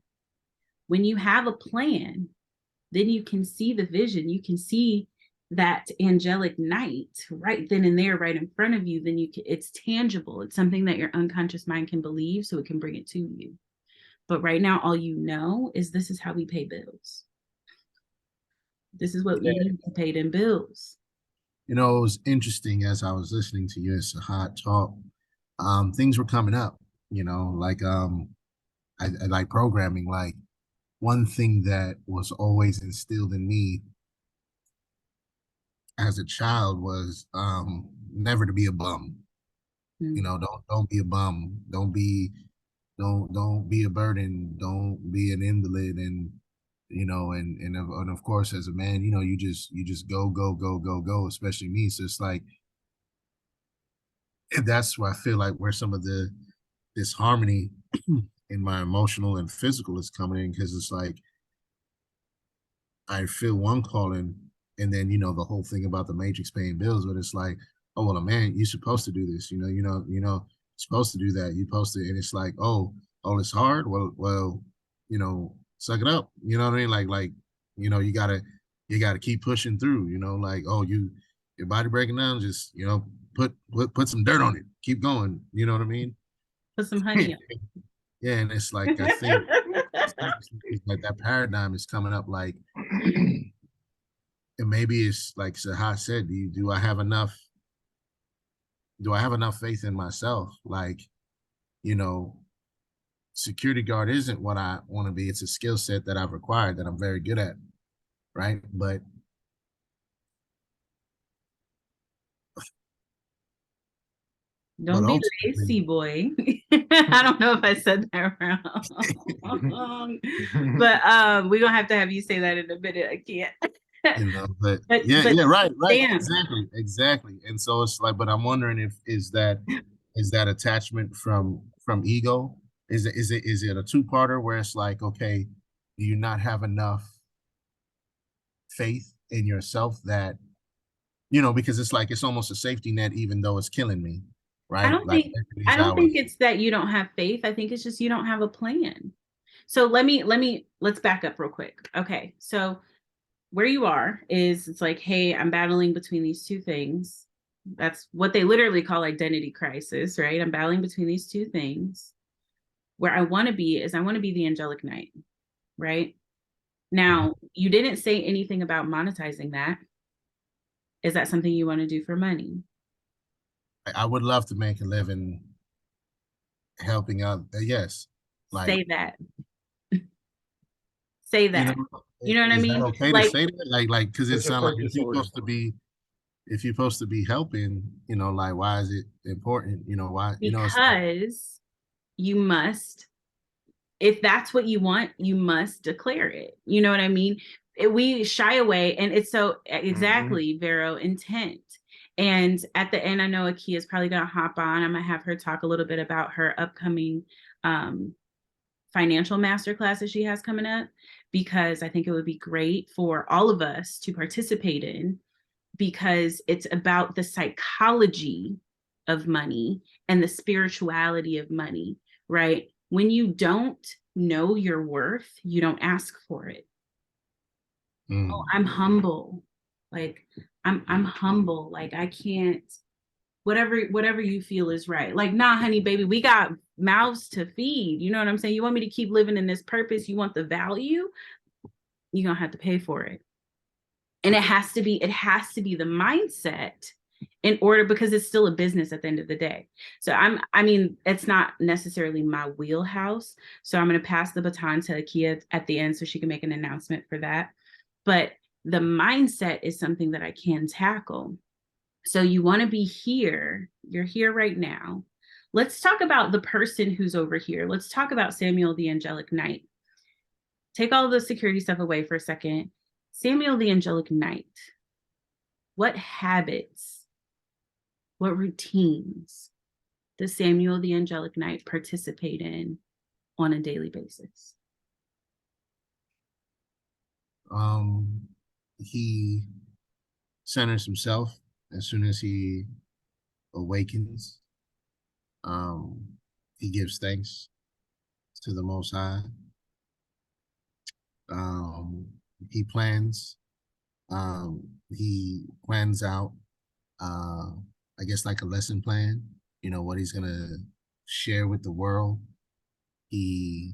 When you have a plan, then you can see the vision. You can see that angelic night right then and there, right in front of you. Then it's tangible. It's something that your unconscious mind can believe, so it can bring it to you. But right now, all you know is this is how we pay bills. This is what we need to pay them bills. You know, it was interesting as I was listening to you and Sahat talk. Things were coming up, you know, like I like programming. Like one thing that was always instilled in me as a child was never to be a bum. You know, don't be a bum. Don't be a burden. Don't be an invalid. And you know, and of course, as a man, you know, you just go. Especially me. So it's like that's why I feel like where some of the disharmony in my emotional and physical is coming in, because it's like I feel one calling, and then you know the whole thing about the matrix paying bills, but it's like, oh well, man, you're supposed to do this, you're supposed to do that, you're supposed to, and it's like, oh, it's hard. Well, you know, suck it up. You know what I mean? Like, you know, you gotta keep pushing through. You know, like, oh, your body breaking down, just put some dirt on it, keep going. You know what I mean? Put some honey on. Yeah, and it's like I think like that paradigm is coming up, like, and maybe it's like Saha said, do I have enough faith in myself? Like, you know, security guard isn't what I want to be. It's a skill set that I've acquired that I'm very good at, right? But Don't be lazy, boy. I don't know if I said that wrong. But we're gonna have to have you say that in a minute. I can't. You know, but right, exactly. And so it's like, but I'm wondering if is that attachment from ego? Is it a two-parter where it's like, okay, do you not have enough faith in yourself that, you know, because it's like it's almost a safety net, even though it's killing me, right? I don't think it's that you don't have faith. I think it's just you don't have a plan. So let's back up real quick. Okay. So where you are is, it's like, hey, I'm battling between these two things. That's what they literally call identity crisis, right? I'm battling between these two things. Where I want to be is I want to be the angelic knight, right? Now, you didn't say anything about monetizing that. Is that something you want to do for money? I would love to make a living helping out. Yes. Like, say that. Say that. You know what I mean? Okay, like, to say that, like, because it sounds like if you're supposed to be helping, you know, like, why is it important? You know, why? Because you must. If that's what you want, you must declare it. You know what I mean? We shy away, and it's so exactly Vero intent. And at the end, I know Akia is probably going to hop on. I'm going to have her talk a little bit about her upcoming financial masterclass that she has coming up, because I think it would be great for all of us to participate in, because it's about the psychology of money and the spirituality of money, right? When you don't know your worth, you don't ask for it. Oh, I'm humble. Like, I'm humble. Like, I can't, whatever you feel is right. Like, nah, honey, baby, we got mouths to feed. You know what I'm saying? You want me to keep living in this purpose? You want the value? You're gonna have to pay for it. And it has to be the mindset in order, because it's still a business at the end of the day. So I mean, it's not necessarily my wheelhouse. So I'm going to pass the baton to Akia at the end so she can make an announcement for that. But the mindset is something that I can tackle. So you want to be here. You're here right now. Let's talk about the person who's over here. Let's talk about Samuel the angelic knight. Take all the security stuff away for a second. Samuel the angelic knight. What habits, what routines does Samuel the angelic knight participate in on a daily basis? He centers himself as soon as he awakens. He gives thanks to the Most High. He plans. He plans out, I guess, like a lesson plan. You know what he's gonna share with the world. He,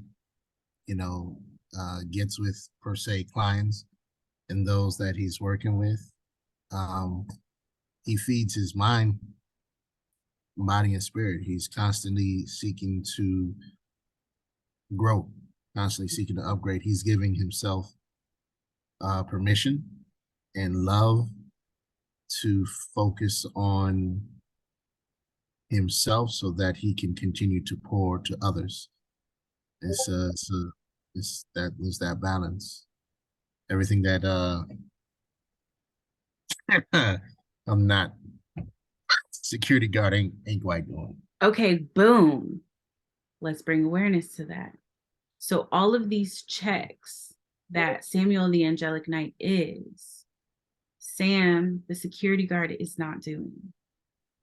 gets with per se clients and those that he's working with. He feeds his mind, body, and spirit. He's constantly seeking to grow, constantly seeking to upgrade. He's giving himself permission and love to focus on himself so that he can continue to pour to others. There's that balance. Everything that I'm not security guard ain't quite doing. Okay, boom. Let's bring awareness to that. So all of these checks that Samuel the angelic knight is, Sam, the security guard, is not doing.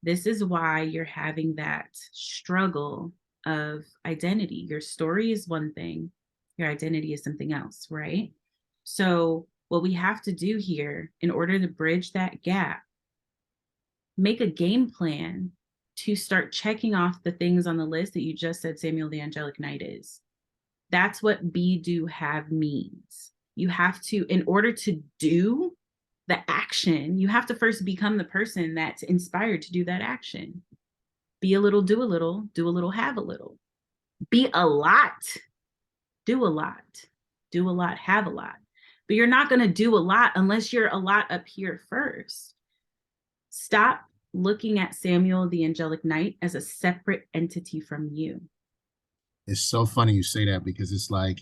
This is why you're having that struggle of identity. Your story is one thing, your identity is something else, right? So what we have to do here in order to bridge that gap, make a game plan to start checking off the things on the list that you just said Samuel the angelic knight is. That's what be, do, have means. You have to, in order to do the action, you have to first become the person that's inspired to do that action. Be a little, do a little, have a little. Be a lot, do a lot, do a lot, have a lot. But you're not going to do a lot unless you're a lot up here first. Stop looking at Samuel the angelic knight as a separate entity from you. It's so funny you say that because it's like,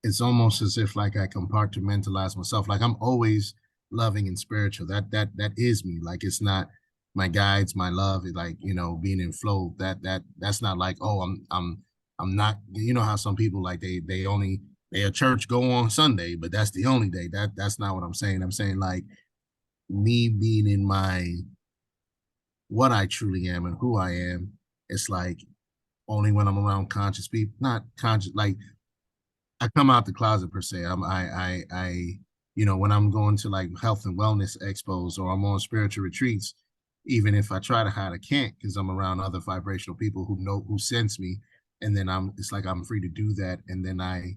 it's almost as if like I compartmentalize myself. Like I'm always loving and spiritual. That is me. Like it's not my guides, my love. It's like, being in flow. That's not like, oh, I'm not, how some people like they a church go on Sunday, but that's the only day. That's not what I'm saying. I'm saying like me being in what I truly am and who I am. It's like only when I'm around conscious people, not conscious, like I come out the closet per se. When I'm going to like health and wellness expos or I'm on spiritual retreats, even if I try to hide, I can't because I'm around other vibrational people who sense me. And then it's like I'm free to do that. And then I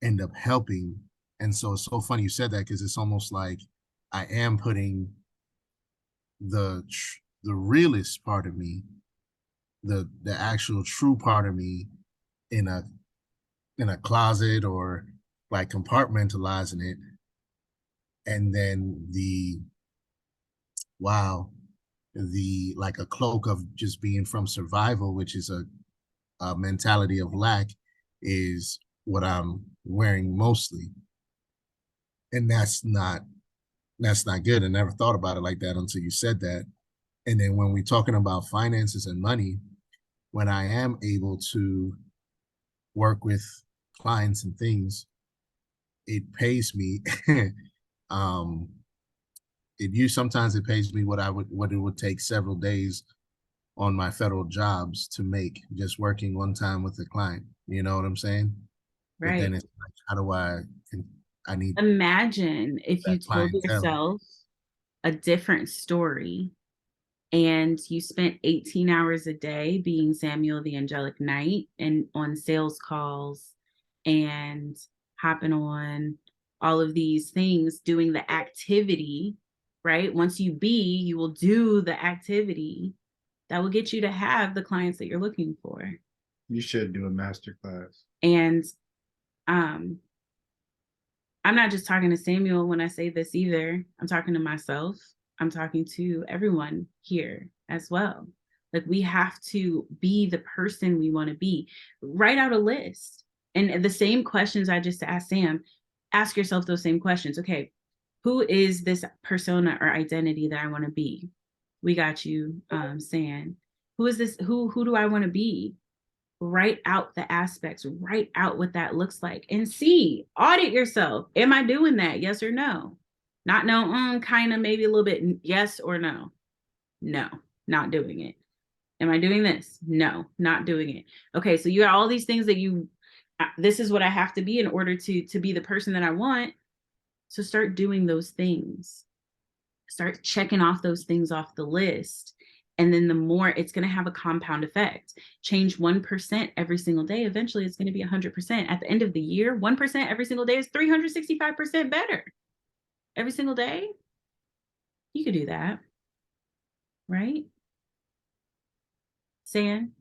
end up helping. And so it's so funny you said that because it's almost like I am putting the realest part of me, the actual true part of me in a closet or like compartmentalizing it. And then like a cloak of just being from survival, which is a mentality of lack, is what I'm wearing mostly. And that's not good. I never thought about it like that until you said that. And then when we're talking about finances and money, when I am able to work with clients and things, it pays me. Sometimes it pays me what it would take several days on my federal jobs to make just working one time with a client. You know what I'm saying? Right. But then it's like, how do I need imagine if you told yourself a different story and you spent 18 hours a day being Samuel the angelic knight and on sales calls and hopping on all of these things, doing the activity, right? Once you will do the activity that will get you to have the clients that you're looking for. You should do a masterclass. And I'm not just talking to Samuel when I say this either. I'm talking to myself. I'm talking to everyone here as well. Like we have to be the person we want to be. Write out a list. And the same questions I just asked Sam, ask yourself those same questions. Okay, who is this persona or identity that I want to be? We got you, Sam. Who is this? Who do I want to be? Write out the aspects, write out what that looks like and audit yourself. Am I doing that? Yes or no? Not no, kind of, maybe a little bit, yes or no? No, not doing it. Am I doing this? No, not doing it. Okay, so you got all these things that you this is what I have to be in order to be the person that I want. So start doing those things. Start checking off those things off the list. And then the more, it's going to have a compound effect. Change 1% every single day. Eventually, it's going to be 100%. At the end of the year, 1% every single day is 365% better. Every single day, you could do that, right? San,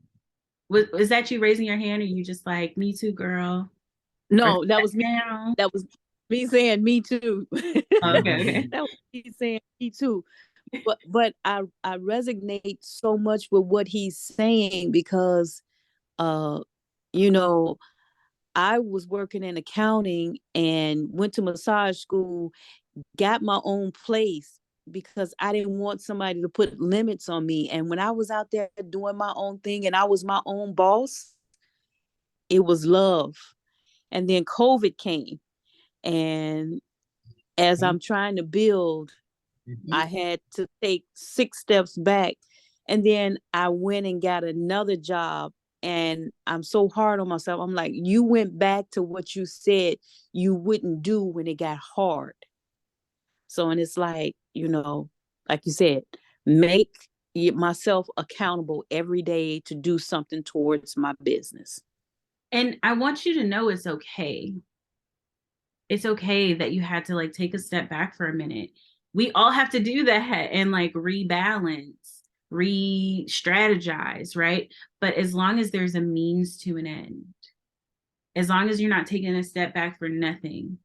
was that you raising your hand, or you just like, me too, girl? No, that was me. That was me saying me too. Oh, okay. That was me saying me too. But I resonate so much with what he's saying because you know, I was working in accounting and went to massage school, got my own place because I didn't want somebody to put limits on me. And when I was out there doing my own thing and I was my own boss, it was love. And then COVID came. And as I'm trying to build, I had to take 6 steps back. And then I went and got another job. And I'm so hard on myself. I'm like, you went back to what you said you wouldn't do when it got hard. So, and it's like, like you said, make myself accountable every day to do something towards my business. And I want you to know it's okay. It's okay that you had to like take a step back for a minute. We all have to do that and like rebalance, re-strategize, right? But as long as there's a means to an end, as long as you're not taking a step back for nothing,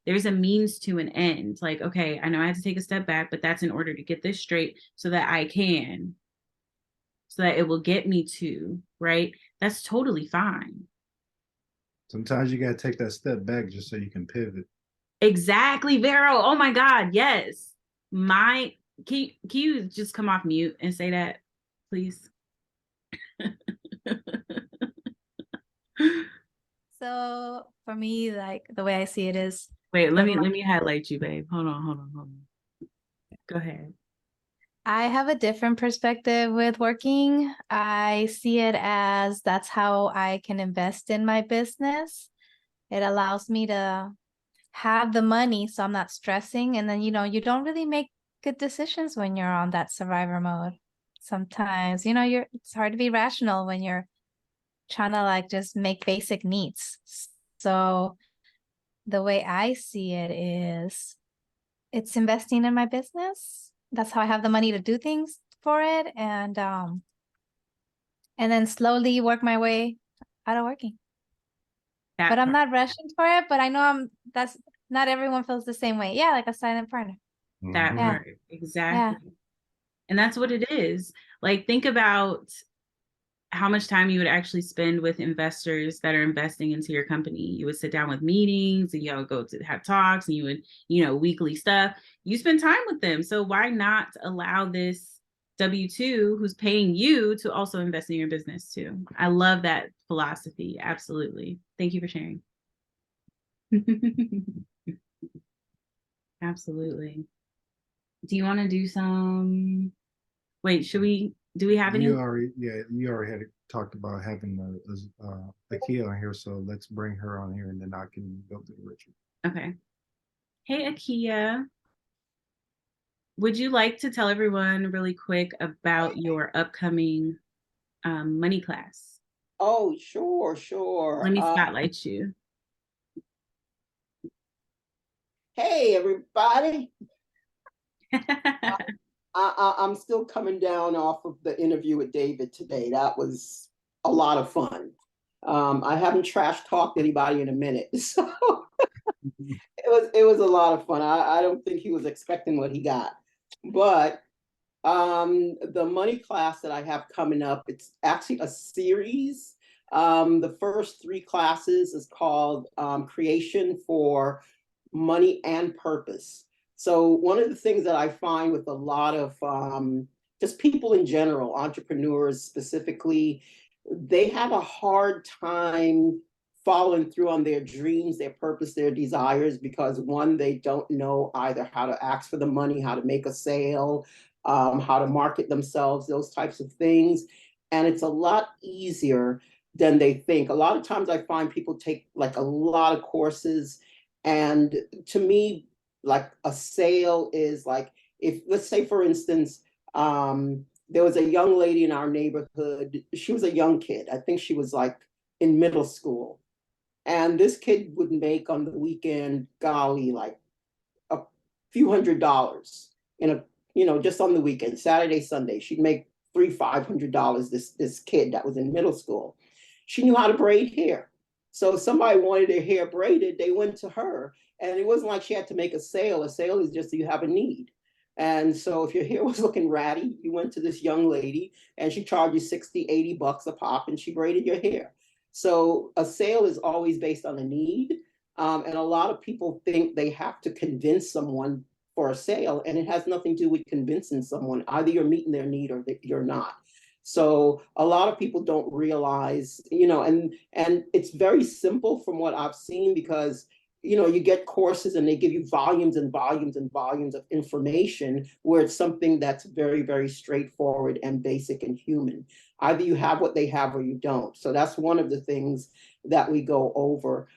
there's a means to an end. Like, okay, I know I had to take a step back, but that's in order to get this straight so that so that it will get me to, right? That's totally fine. Sometimes you got to take that step back just so you can pivot. Exactly, Vero. Oh my God, yes. Can you just come off mute and say that, please? So for me, like the way I see it is, wait, let me highlight you, babe. Hold on. Go ahead. I have a different perspective with working. I see it as that's how I can invest in my business. It allows me to have the money so I'm not stressing. And then, you don't really make good decisions when you're on that survivor mode. Sometimes, it's hard to be rational when you're trying to like just make basic needs. So the way I see it is it's investing in my business. That's how I have the money to do things for it. And then slowly work my way out of working. But I'm not rushing for it, but I know that's not everyone feels the same way. Yeah, like a silent partner. That part, exactly. Yeah. And that's what it is. Like, think about how much time you would actually spend with investors that are investing into your company. You would sit down with meetings and y'all go to have talks and you would, weekly stuff. You spend time with them. So why not allow this W-2 who's paying you to also invest in your business too? I love that philosophy. Absolutely. Thank you for sharing. Absolutely. Do you want to do some, wait, do we have any? You already had talked about having Akia on here, so let's bring her on here and then I can go through the ritual. Okay. Hey, Akia. Would you like to tell everyone really quick about your upcoming money class? Oh, sure. Let me spotlight you. Hey, everybody. I'm still coming down off of the interview with David today. That was a lot of fun. I haven't trash talked anybody in a minute, so it was a lot of fun. I don't think he was expecting what he got, but the money class that I have coming up, it's actually a series. The first 3 classes is called Creation for Money and Purpose. So one of the things that I find with a lot of just people in general, entrepreneurs specifically, they have a hard time following through on their dreams, their purpose, their desires, because one, they don't know either how to ask for the money, how to make a sale, how to market themselves, those types of things. And it's a lot easier than they think. A lot of times I find people take like a lot of courses, and to me, like a sale is like, if let's say for instance, there was a young lady in our neighborhood. She was a young kid. I think she was like in middle school. And this kid would make on the weekend, golly, like a few $100s in a, just on the weekend, Saturday, Sunday. She'd make $300-500. This kid that was in middle school. She knew how to braid hair. So if somebody wanted their hair braided, they went to her. And it wasn't like she had to make a sale. A sale is just that you have a need. And so if your hair was looking ratty, you went to this young lady and she charged you 60, $80 a pop and she braided your hair. So a sale is always based on a need. And a lot of people think they have to convince someone for a sale, and it has nothing to do with convincing someone. Either you're meeting their need or you're not. So a lot of people don't realize, and it's very simple from what I've seen, because you get courses and they give you volumes and volumes and volumes of information, where it's something that's very, very straightforward and basic and human. Either you have what they have or you don't. So that's one of the things that we go over.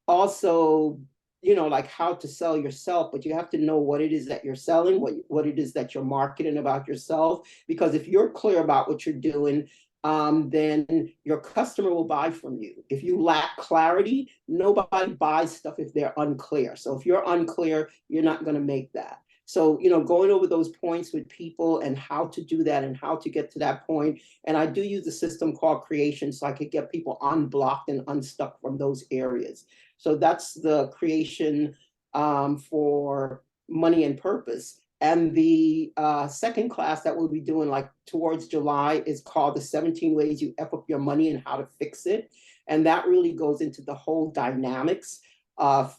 Also, like how to sell yourself, but you have to know what it is that you're selling, what it is that you're marketing about yourself. Because if you're clear about what you're doing, then your customer will buy from you. If you lack clarity, nobody buys stuff if they're unclear. So if you're unclear, you're not going to make that. So, going over those points with people and how to do that and how to get to that point. And I do use a system called creation, so I could get people unblocked and unstuck from those areas. So that's the creation for money and purpose. And the second class that we'll be doing like towards July is called the 17 ways you F up your money and how to fix it. And that really goes into the whole dynamics of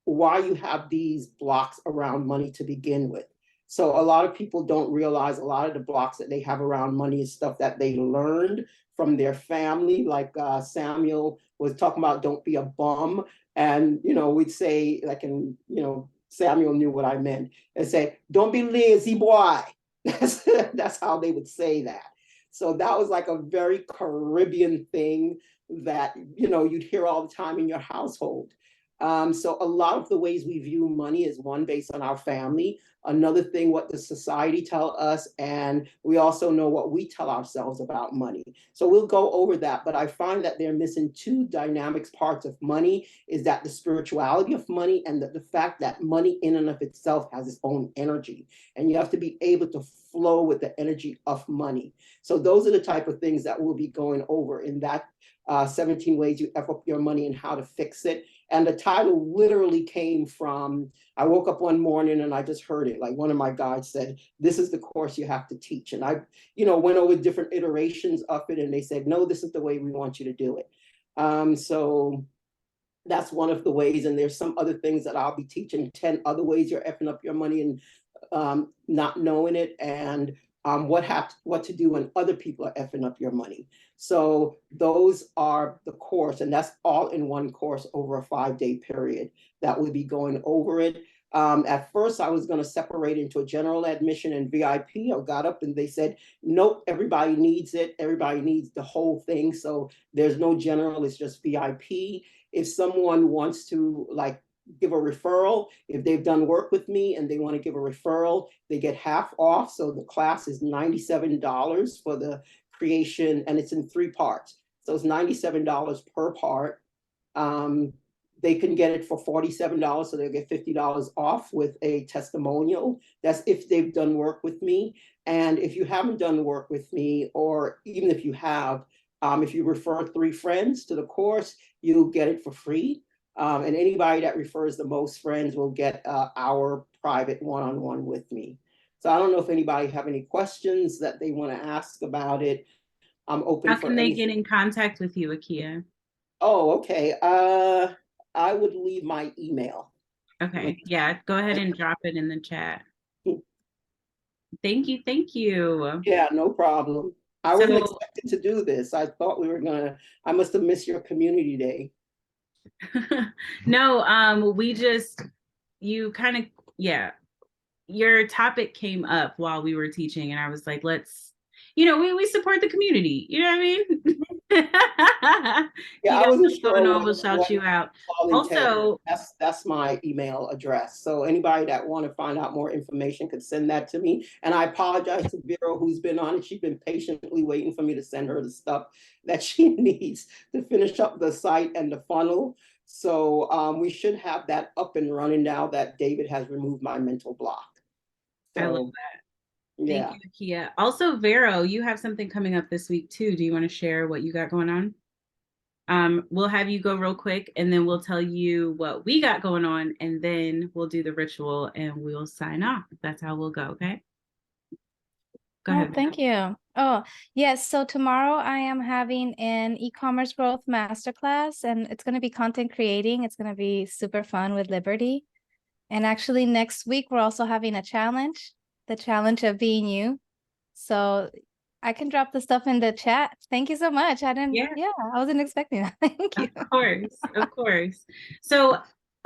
why you have these blocks around money to begin with. So a lot of people don't realize a lot of the blocks that they have around money is stuff that they learned from their family. Like Samuel was talking about, don't be a bum. And, we'd say like, Samuel knew what I meant, and say, don't be lazy, boy. That's how they would say that. So that was like a very Caribbean thing that, you'd hear all the time in your household. So a lot of the ways we view money is one, based on our family. Another thing, what does society tell us? And we also know what we tell ourselves about money. So we'll go over that. But I find that they're missing two dynamics parts of money, is that the spirituality of money and the fact that money in and of itself has its own energy. And you have to be able to flow with the energy of money. So those are the type of things that we'll be going over in that 17 ways you F up your money and how to fix it. And the title literally came from, I woke up one morning and I just heard it. Like one of my guides said, this is the course you have to teach. And I, went over different iterations of it, and they said, no, this is the way we want you to do it. So that's one of the ways. And there's some other things that I'll be teaching, 10 other ways you're effing up your money and not knowing it, and what to do when other people are effing up your money. So those are the course, and that's all in one course over a 5-day period that we'll be going over it. At first, I was going to separate into a general admission and VIP. I got up and they said, nope, everybody needs it. Everybody needs the whole thing. So there's no general, it's just VIP. If someone wants to give a referral, if they've done work with me and they want to give a referral, they get half off. So the class is $97 for the creation, and it's in 3 parts. So it's $97 per part. They can get it for $47, so they'll get $50 off with a testimonial. That's if they've done work with me. And if you haven't done work with me, or even if you have, if you refer 3 friends to the course, you'll get it for free. And anybody that refers the most friends will get our private one-on-one with me. So I don't know if anybody have any questions that they want to ask about it. I'm open. How can they get in contact with you, Akia? Oh, okay. I would leave my email. Okay. Yeah, go ahead and drop it in the chat. Thank you. Thank you. Yeah, no problem. I wasn't expecting to do this. I thought we were I must have missed your community day. No, you kind of, your topic came up while we were teaching, and I was like, you know, we support the community. You know what I mean? Yeah, You I got wasn't what's going sure on, we'll shout you out. Also, that's my email address. So anybody that want to find out more information could send that to me. And I apologize to Vero, who's been on it. She's been patiently waiting for me to send her the stuff that she needs to finish up the site and the funnel. So we should have that up and running now that David has removed my mental block. I love So that. yeah. Thank you, Kia. Also, Vero, you have something coming up this week too. Do you want to share what you got going on? We'll have you go real quick and then we'll tell you what we got going on and then we'll do the ritual and we'll sign off. That's how we'll go, okay? Go ahead. Thank you. Oh, yes. So tomorrow I am having an e-commerce growth masterclass and it's going to be content creating. It's going to be super fun with Liberty. And actually next week, we're also having a challenge, the challenge of being you. So I can drop the stuff in the chat. Thank you so much. I wasn't expecting that. Thank you. Of course, of course. So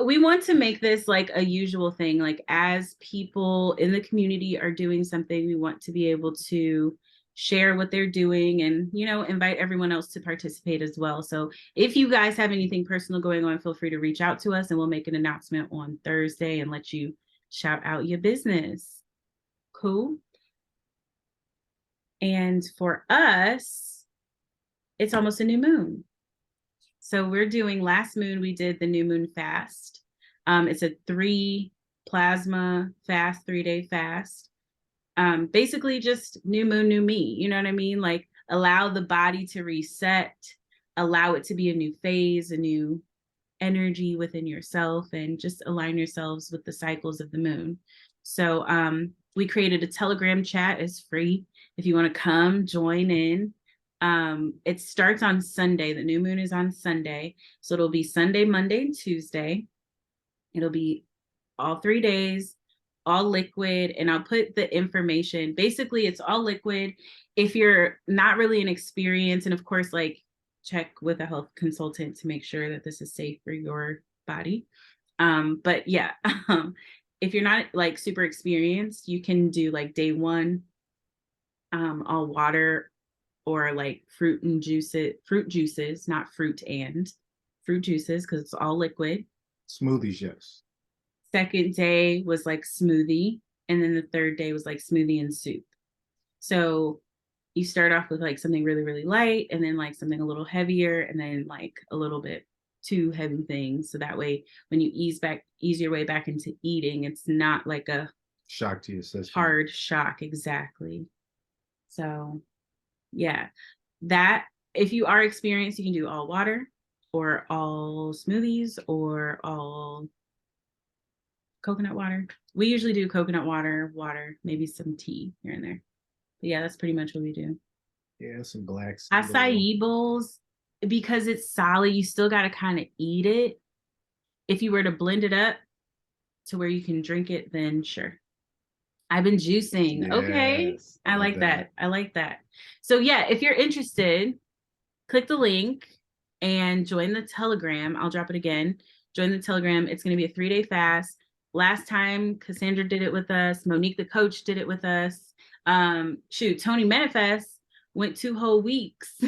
we want to make this like a usual thing. Like as people in the community are doing something, we want to be able to share what they're doing and, you know, invite everyone else to participate as well. So if you guys have anything personal going on, feel free to reach out to us and we'll make an announcement on Thursday and let you shout out your business. Cool. And for us, it's almost a new moon. So we're doing, last moon, we did the new moon fast. It's a 3 plasma fast, 3-day fast. Basically just new moon, new me, you know what I mean? Like allow the body to reset, allow it to be a new phase, a new energy within yourself, and just align yourselves with the cycles of the moon. So we created a Telegram chat. It's free. If you want to come join in. It starts on Sunday. The new moon is on Sunday. So it'll be Sunday, Monday, and Tuesday. It'll be all 3 days, all liquid. And I'll put the information. Basically, it's all liquid. If you're not really an experience, and of course, like check with a health consultant to make sure that this is safe for your body. But yeah, if you're not like super experienced, you can do like day 1, all water or like fruit juices, not fruit juices, because it's all liquid. Smoothies, yes. Second day was like smoothie. And then the third day was like smoothie and soup. So you start off with like something really, really light and then like something a little heavier and then like a little bit too heavy things. So that way, when you ease your way back into eating, it's not like a shock to your system. Hard shock. Exactly. So yeah, that if you are experienced, you can do all water or all smoothies or all coconut water. We usually do coconut water, maybe some tea here and there. But yeah, that's pretty much what we do. Yeah, some black acai bowls, because it's solid, you still got to kind of eat it. If you were to blend it up to where you can drink it, then sure. I've been juicing. Yes, okay. I like that. I like that. So yeah, if you're interested, click the link and join the Telegram. I'll drop it again. Join the Telegram. It's going to be a 3-day fast. Last time Cassandra did it with us. Monique, the coach, did it with us. Tony Manifest went 2 whole weeks.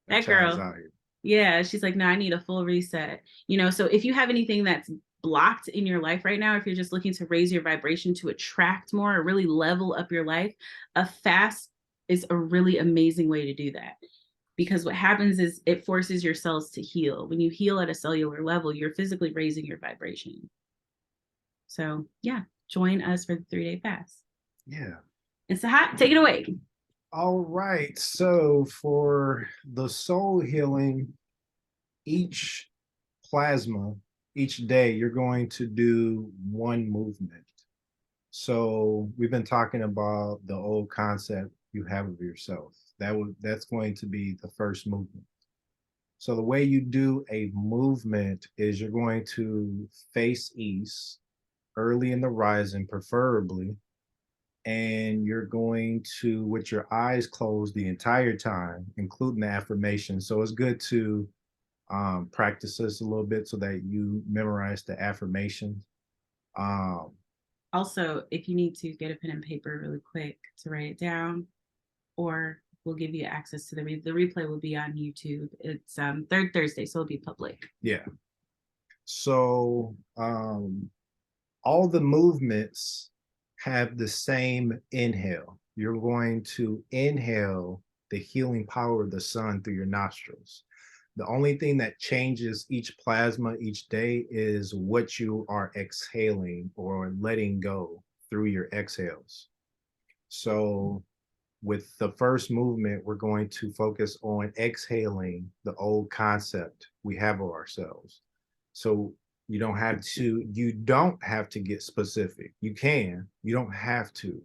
That girl. Yeah, she's like, no, I need a full reset. You know, so if you have anything that's blocked in your life right now, if you're just looking to raise your vibration to attract more or really level up your life, a fast is a really amazing way to do that. Because what happens is it forces your cells to heal. When you heal at a cellular level, you're physically raising your vibration. So yeah, join us for the 3-day fast. Yeah. And Sahat, take it away. All right. So for the soul healing, each plasma, each day, you're going to do 1 movement. So we've been talking about the old concept you have of yourself. That's going to be the first movement. So the way you do a movement is you're going to face east early in the rising, preferably, and you're going to, with your eyes closed the entire time, including the affirmation. So it's good to practice this a little bit so that you memorize the affirmations. Also, if you need to get a pen and paper really quick to write it down, or we'll give you access to the replay will be on YouTube. It's third Thursday, so it'll be public. Yeah. So all the movements have the same inhale. You're going to inhale the healing power of the sun through your nostrils. The only thing that changes each plasma each day is what you are exhaling or letting go through your exhales. So with the first movement, we're going to focus on exhaling the old concept we have of ourselves. So you don't have to get specific. You don't have to,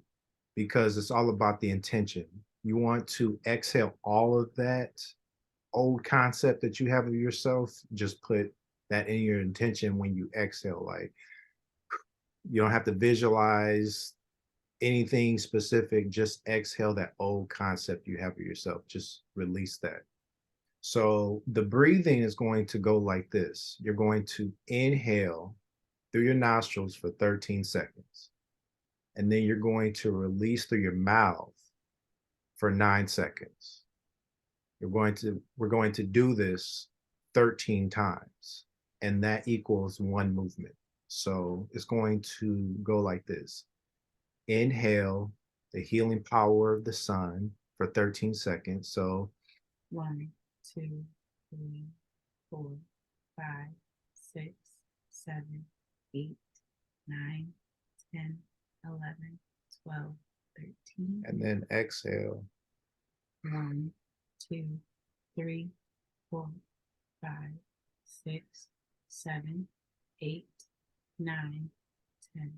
because it's all about the intention. You want to exhale all of that old concept that you have of yourself. Just put that in your intention when you exhale. Like, you don't have to visualize anything specific. Just exhale that old concept you have of yourself. Just release that. So the breathing is going to go like this. You're going to inhale through your nostrils for 13 seconds. And then you're going to release through your mouth for 9 seconds. We're going to do this 13 times, and that equals one movement. So it's going to go like this. Inhale the healing power of the sun for 13 seconds. So 1, 2, 3, 4, 5, 6, 7, 8, 9, 10, 11, 12, 13. And then exhale. 1, 2, 3, 4, 5, 6, 7, 8, 9, 10.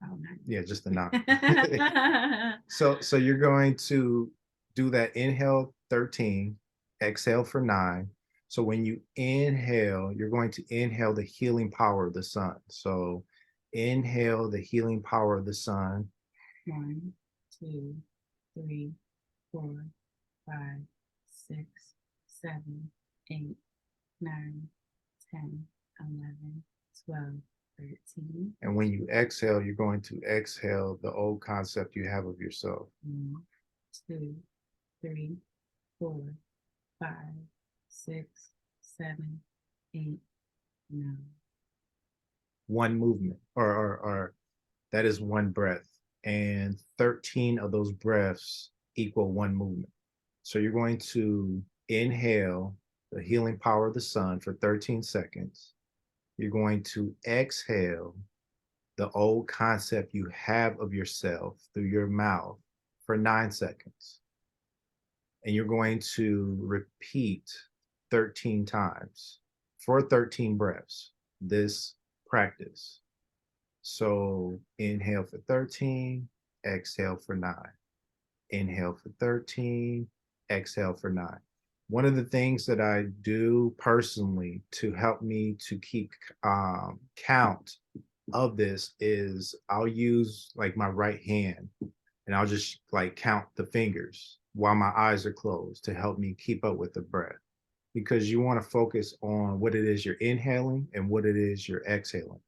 Oh, 9. Yeah, just the 9. So you're going to do that inhale 13, exhale for 9. So when you inhale, you're going to inhale the healing power of the sun. So inhale the healing power of the sun. 1, 2, 3, 4, 5, 6, 7, 8, 9, 10, 11, 12, 13. And when you exhale, you're going to exhale the old concept you have of yourself. 1, 2, 3, 4, 5, 6, 7, 8, 9. One movement, or that is one breath. And 13 of those breaths equal one movement. So you're going to inhale the healing power of the sun for 13 seconds. You're going to exhale the old concept you have of yourself through your mouth for 9 seconds. And you're going to repeat 13 times for 13 breaths, this practice. So inhale for 13, exhale for 9. Inhale for 13, exhale for 9. One of the things that I do personally to help me to keep count of this is I'll use like my right hand, and I'll just like count the fingers while my eyes are closed to help me keep up with the breath, because you want to focus on what it is you're inhaling and what it is you're exhaling.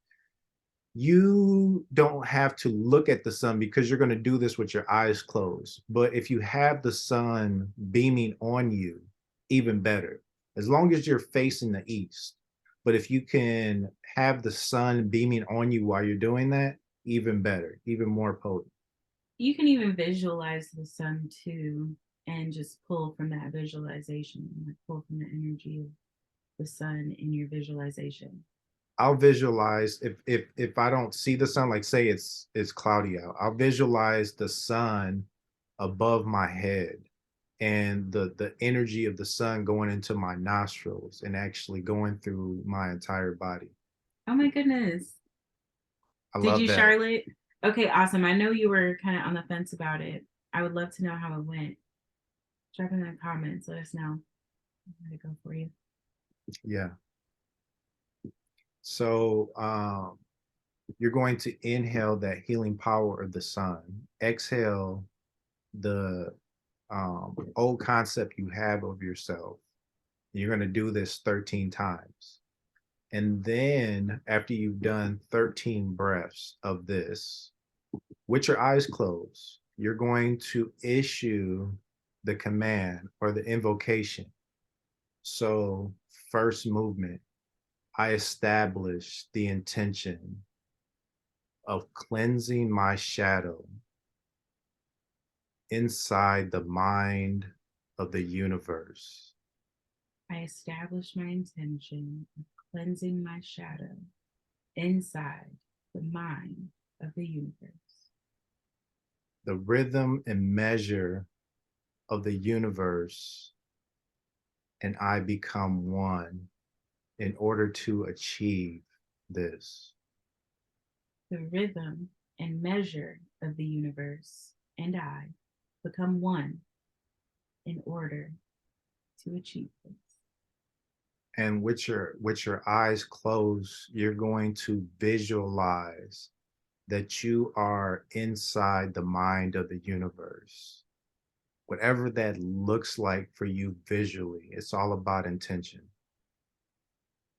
You don't have to look at the sun because you're going to do this with your eyes closed. But if you have the sun beaming on you, even better, as long as you're facing the east. But if you can have the sun beaming on you while you're doing that, even better, even more potent. You can even visualize the sun too, and just pull from that visualization, like pull from the energy of the sun in your visualization. I'll visualize if I don't see the sun, like say it's cloudy out, I'll visualize the sun above my head and the energy of the sun going into my nostrils and actually going through my entire body. Oh my goodness. I Did love you, that. Charlotte? Okay, awesome. I know you were kind of on the fence about it. I would love to know how it went. Drop in the comments. Let us know. I'm gonna go for you. Yeah. So you're going to inhale that healing power of the sun. Exhale the old concept you have of yourself. You're going to do this 13 times. And then after you've done 13 breaths of this, with your eyes closed, you're going to issue the command or the invocation. So first movement, I establish the intention of cleansing my shadow inside the mind of the universe. I establish my intention of cleansing my shadow inside the mind of the universe. The rhythm and measure of the universe and I become one in order to achieve this. The rhythm and measure of the universe and I become one in order to achieve this. And with your eyes closed, you're going to visualize that you are inside the mind of the universe. Whatever that looks like for you visually, it's all about intention.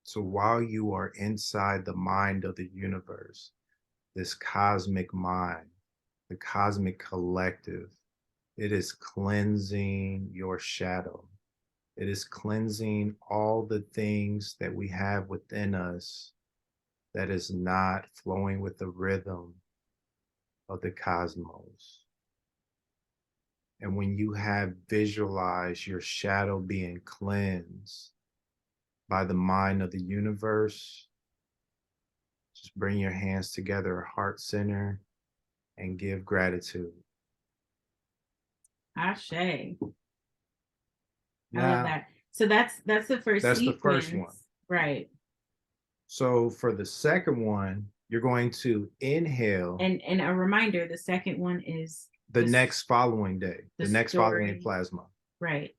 So while you are inside the mind of the universe, this cosmic mind, the cosmic collective, it is cleansing your shadow. It is cleansing all the things that we have within us that is not flowing with the rhythm of the cosmos. And when you have visualized your shadow being cleansed by the mind of the universe, just bring your hands together, heart center, and give gratitude. Ashe. I Now, love that. So that's the first that's the sequence. first one. Right. So for the second one, you're going to inhale. And a reminder, the second one is the next following day, the next story. following plasma. Right.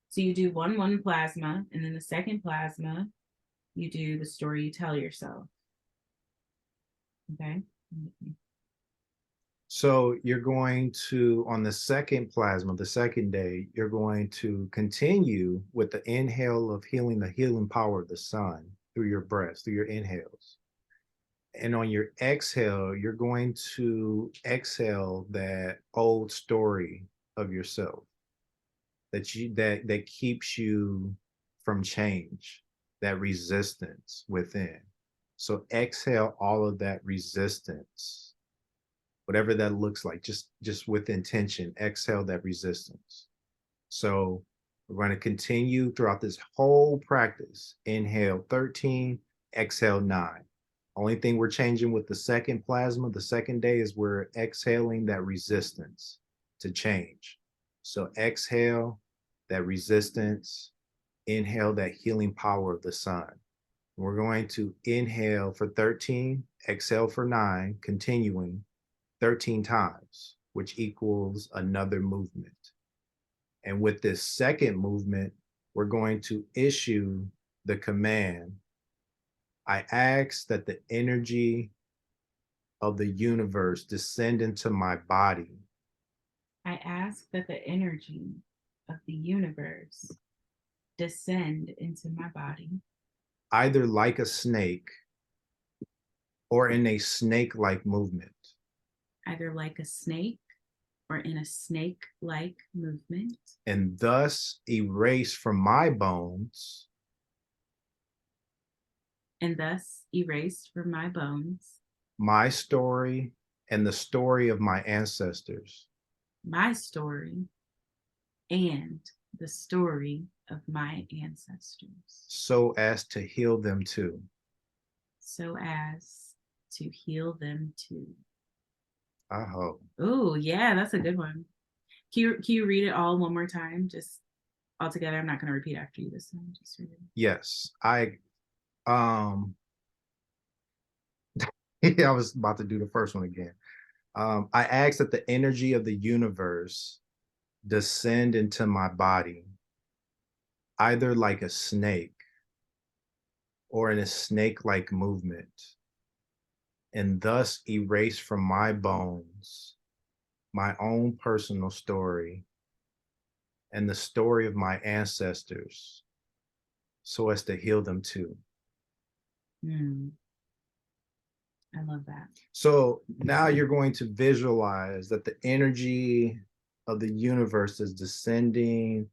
So you do one plasma, and then the second plasma, you do the story you tell yourself. Okay. So you're going to, on the second plasma, the second day, you're going to continue with the inhale of healing, the healing power of the sun through your breaths, through your inhales. And on your exhale, you're going to exhale that old story of yourself that keeps you from change, that resistance within. So exhale all of that resistance, whatever that looks like, just with intention, exhale that resistance. So we're going to continue throughout this whole practice. Inhale 13, exhale 9. Only thing we're changing with the second plasma, the second day, is we're exhaling that resistance to change. So exhale that resistance, inhale that healing power of the sun. We're going to inhale for 13, exhale for 9, continuing 13 times, which equals another movement. And with this second movement, we're going to issue the command. I ask that the energy of the universe descend into my body. I ask that the energy of the universe descend into my body. Either like a snake or in a snake-like movement. Either like a snake or in a snake-like movement. And thus erase from my bones. And thus erase from my bones. My story and the story of my ancestors. My story and the story of my ancestors. So as to heal them too. So as to heal them too. I hope. Oh, yeah, that's a good one. Can you read it all one more time? Just all together. I'm not going to repeat after you this time. Just read it. Yes, I was about to do the first one again. I ask that the energy of the universe descend into my body, either like a snake or in a snake-like movement, and thus erase from my bones my own personal story and the story of my ancestors, so as to heal them too. I love that. So now you're going to visualize that the energy of the universe is descending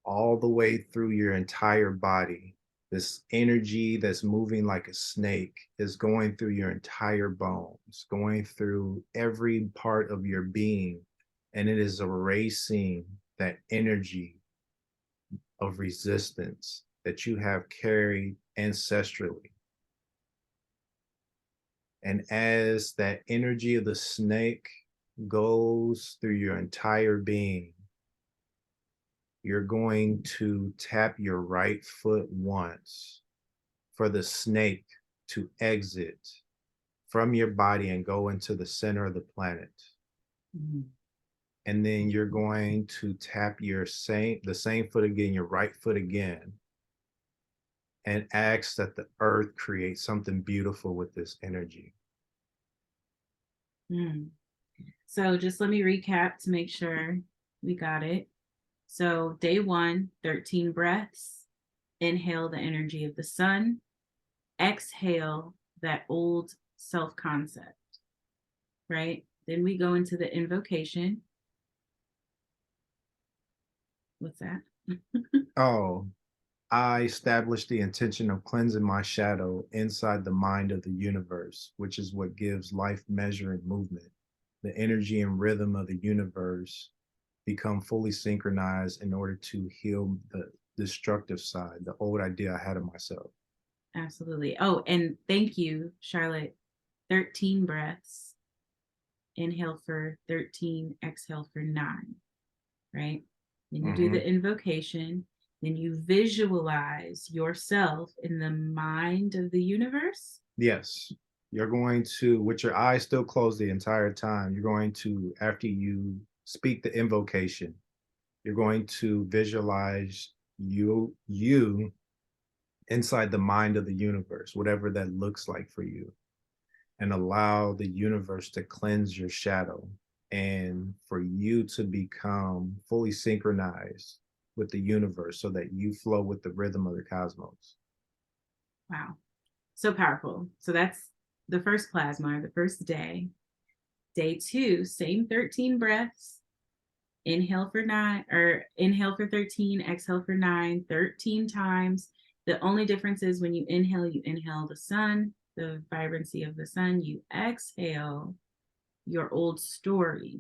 all the way through your entire body. This energy that's moving like a snake is going through your entire bones, going through every part of your being, and it is erasing that energy of resistance that you have carried ancestrally. And as that energy of the snake goes through your entire being, you're going to tap your right foot once for the snake to exit from your body and go into the center of the planet. Mm-hmm. And then you're going to tap the same foot again, your right foot again, and ask that the earth create something beautiful with this energy. So just let me recap to make sure we got it. So day 1, 13 breaths. Inhale the energy of the sun. Exhale that old self-concept, right? Then we go into the invocation. What's that? Oh, I established the intention of cleansing my shadow inside the mind of the universe, which is what gives life measure and movement. The energy and rhythm of the universe become fully synchronized in order to heal the destructive side, the old idea I had of myself. Absolutely. Oh, and thank you, Charlotte. 13 breaths. Inhale for 13, exhale for 9, right? Then you do the invocation. Then you visualize yourself in the mind of the universe. Yes. You're going to, with your eyes still closed the entire time, you're going to, after you speak the invocation, you're going to visualize you inside the mind of the universe, whatever that looks like for you, and allow the universe to cleanse your shadow and for you to become fully synchronized with the universe so that you flow with the rhythm of the cosmos. Wow. So powerful. So that's the first plasma, the first day. Day 2, same 13 breaths. Inhale for 9, or inhale for 13, exhale for 9, 13 times. The only difference is when you inhale the sun, the vibrancy of the sun. You exhale your old story,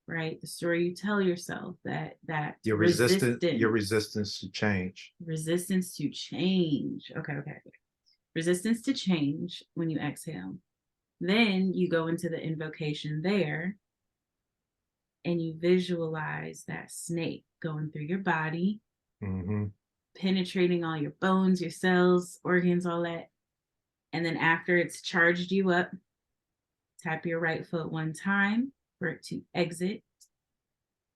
right? The story you tell yourself, that your resistance to change. Resistance to change. Okay. Resistance to change when you exhale. Then you go into the invocation there and you visualize that snake going through your body, penetrating all your bones, your cells, organs, all that. And then after it's charged you up, tap your right foot one time for it to exit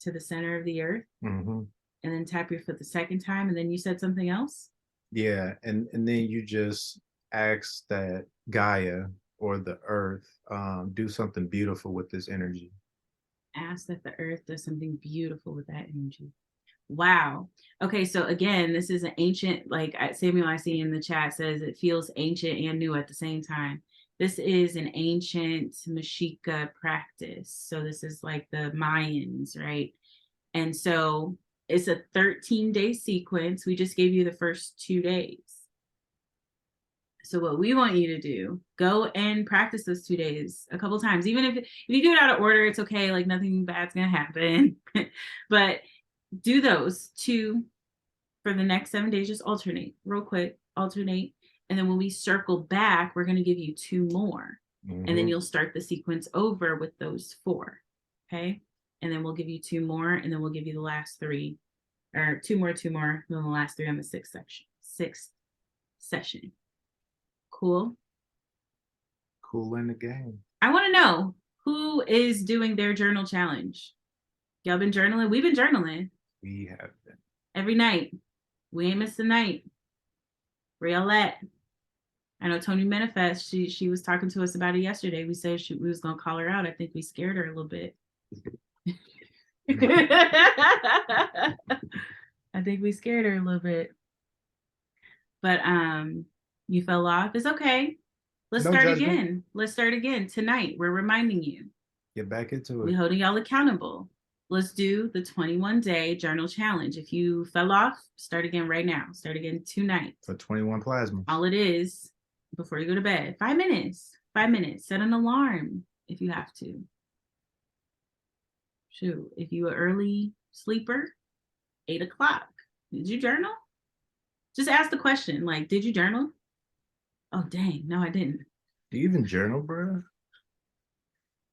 to the center of the earth. And then tap your foot the second time. And then you said something else? Yeah. And then you just ask that Gaia or the earth do something beautiful with this energy. Ask that the earth does something beautiful with that energy. Wow. Okay, so again, this is an ancient, like Samuel I see in the chat says it feels ancient and new at the same time. This is an ancient Mexica practice. So this is like the Mayans, right? And so it's a 13-day sequence. We just gave you the first 2 days. So what we want you to do, go and practice those 2 days a couple times. Even if you do it out of order, it's okay. Like nothing bad's gonna happen. But do those 2 for the next 7 days. Just alternate real quick, alternate. And then when we circle back, we're gonna give you 2 more. And then you'll start the sequence over with those 4. Okay. And then we'll give you 2 more, and then we'll give you the last 3, or 2 more, and then the last 3 on the 6th session. Cool. Cool in the game. I want to know who is doing their journal challenge. Y'all been journaling? We've been journaling. We have been. Every night. We ain't missed a night. Where y'all at? I know Tony Manifest, she was talking to us about it yesterday. We said we was going to call her out. I think we scared her a little bit. I think we scared her a little bit. But you fell off. It's okay. Let's start again. Let's start again tonight. We're reminding you. Get back into We're it. holding y'all accountable. Let's do the 21-day journal challenge. If you fell off, start again right now. Start again tonight. For 21 plasma. All it is, before you go to bed, 5 minutes. 5 minutes. Set an alarm if you have to. Shoot, if you an early sleeper, 8 o'clock. Did you journal? Just ask the question, like, did you journal? Oh, dang, no, I didn't. Do you even journal, bro?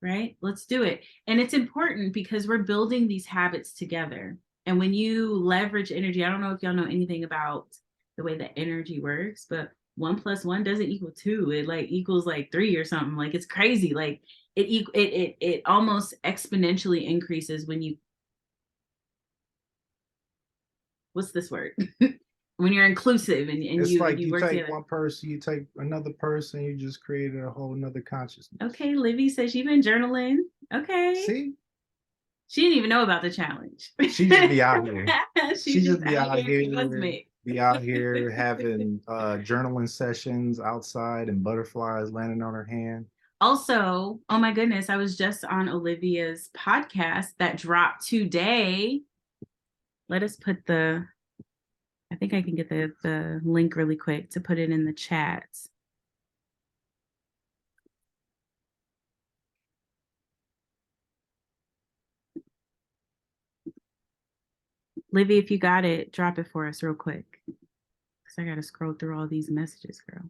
Right? Let's do it. And it's important because we're building these habits together. And when you leverage energy, I don't know if y'all know anything about the way that energy works, but 1 + 1 doesn't equal 2. It like equals like 3 or something. Like it's crazy. Like it almost exponentially increases when you, what's this word? When you're inclusive and It's you like you you work take together. one person, you take another person, you just created a whole nother consciousness. Okay, Livy says you've been journaling. Okay. See? She didn't even know about the challenge. She just be out here. She just be out here, cosmic. be out here having journaling sessions outside and butterflies landing on her hand. Also, oh my goodness, I was just on Olivia's podcast that dropped today. Let us put the, I think I can get the link really quick to put it in the chat. Livy, if you got it, drop it for us real quick. Because I got to scroll through all these messages, girl.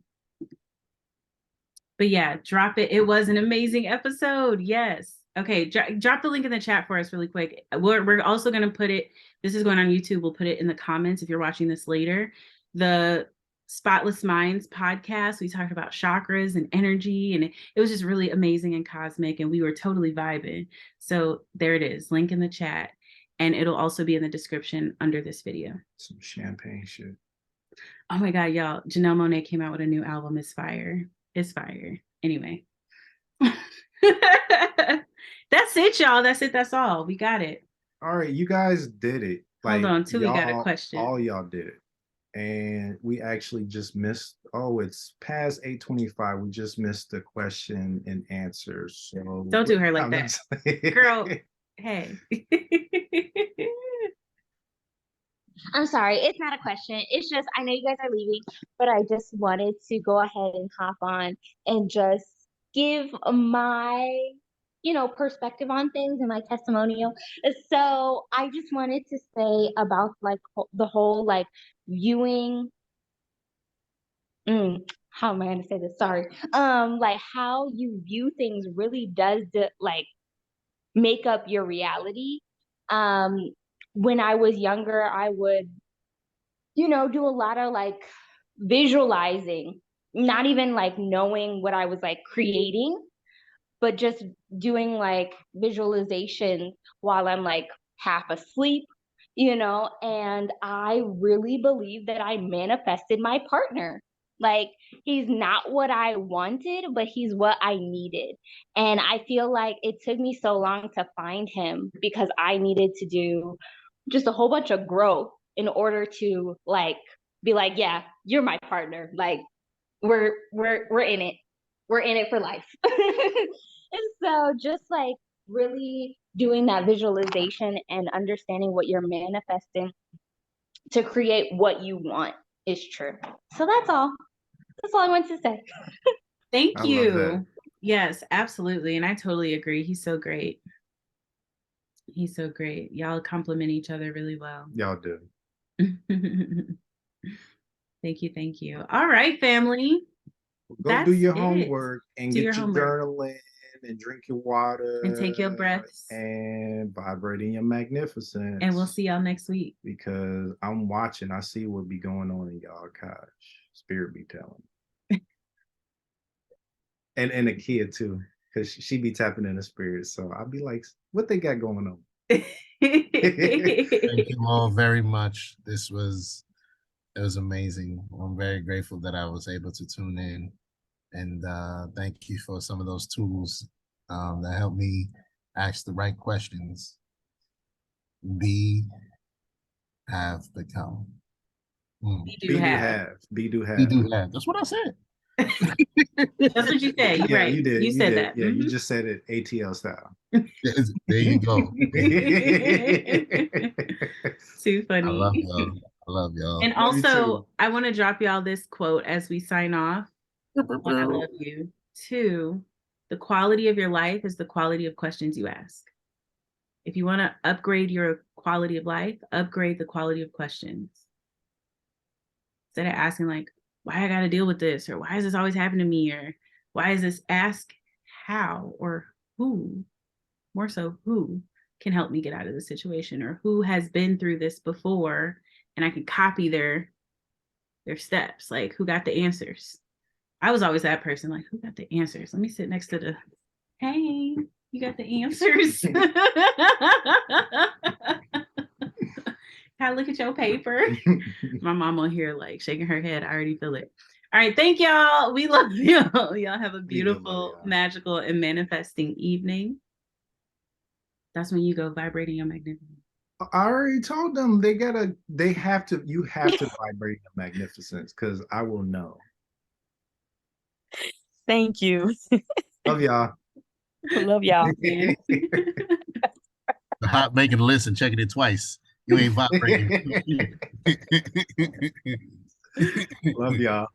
But yeah, drop it. It was an amazing episode. Yes. Okay, drop the link in the chat for us really quick. We're also going to put it, this is going on YouTube. We'll put it in the comments if you're watching this later. The Spotless Minds podcast, we talked about chakras and energy, and it was just really amazing and cosmic, and we were totally vibing. So there it is, link in the chat, and it'll also be in the description under this video. Some champagne shit. Oh my God, y'all, Janelle Monáe came out with a new album. It's fire. It's fire. Anyway. That's it, y'all. That's it. That's all. We got it. All right, you guys did it. Hold on, too. We got a question. All y'all did it. And we actually just missed, oh, it's past 8:25. We just missed the question and answer. So don't do her like that. Girl, hey. I'm sorry, it's not a question. It's just, I know you guys are leaving, but I just wanted to go ahead and hop on and just give my, perspective on things and my testimonial. So I just wanted to say about like the whole like viewing. How am I going to say this? Sorry. Like how you view things really does like make up your reality. When I was younger, I would, do a lot of like visualizing, not even like knowing what I was like creating, but just doing like visualization while I'm like half asleep, and I really believe that I manifested my partner. Like he's not what I wanted, but he's what I needed. And I feel like it took me so long to find him because I needed to do just a whole bunch of growth in order to like be like, yeah, you're my partner. Like we're in it. We're in it for life. And so just like really doing that visualization and understanding what you're manifesting to create what you want is true. So that's all. That's all I want to say. Thank you. Yes, absolutely. And I totally agree. He's so great. He's so great. Y'all compliment each other really well. Y'all do. Thank you. Thank you. All right, family. Go do your homework and get your journaling and drink your water and take your breaths and vibrate in your magnificence. And we'll see y'all next week. Because I'm watching. I see what be going on in y'all. Gosh, spirit be telling. and the kid too, because she be tapping in the spirit. So I'll be like, what they got going on? Thank you all very much. It was amazing. I'm very grateful that I was able to tune in, and thank you for some of those tools that helped me ask the right questions. Have become. Be do have. That's what I said. That's what you said. You're Yeah, right. you did. You said did. that. Yeah, you Mhm. just said it ATL style. There you go. Too I love funny. y'all. I love y'all. And Love you also, too. I want to drop y'all this quote as we sign off. One, I love you. Two, the quality of your life is the quality of questions you ask. If you want to upgrade your quality of life, upgrade the quality of questions. Instead of asking like, why I got to deal with this, or why is this always happening to me, or why is this, ask how or who, more so who can help me get out of the situation, or who has been through this before and I can copy their steps, like who got the answers. I was always that person, like, who got the answers? Let me sit next to the, hey, you got the answers. Can I look at your paper? My mom on here like shaking her head. I already feel it. All right, thank y'all. We love y'all. Y'all have a beautiful, magical, and manifesting evening. That's when you go vibrating your magnificence. I already told them you have to vibrate your magnificence, because I will know. Thank you. Love y'all. Love y'all. The hot making a list and checking it twice. You ain't vibrating. Love y'all.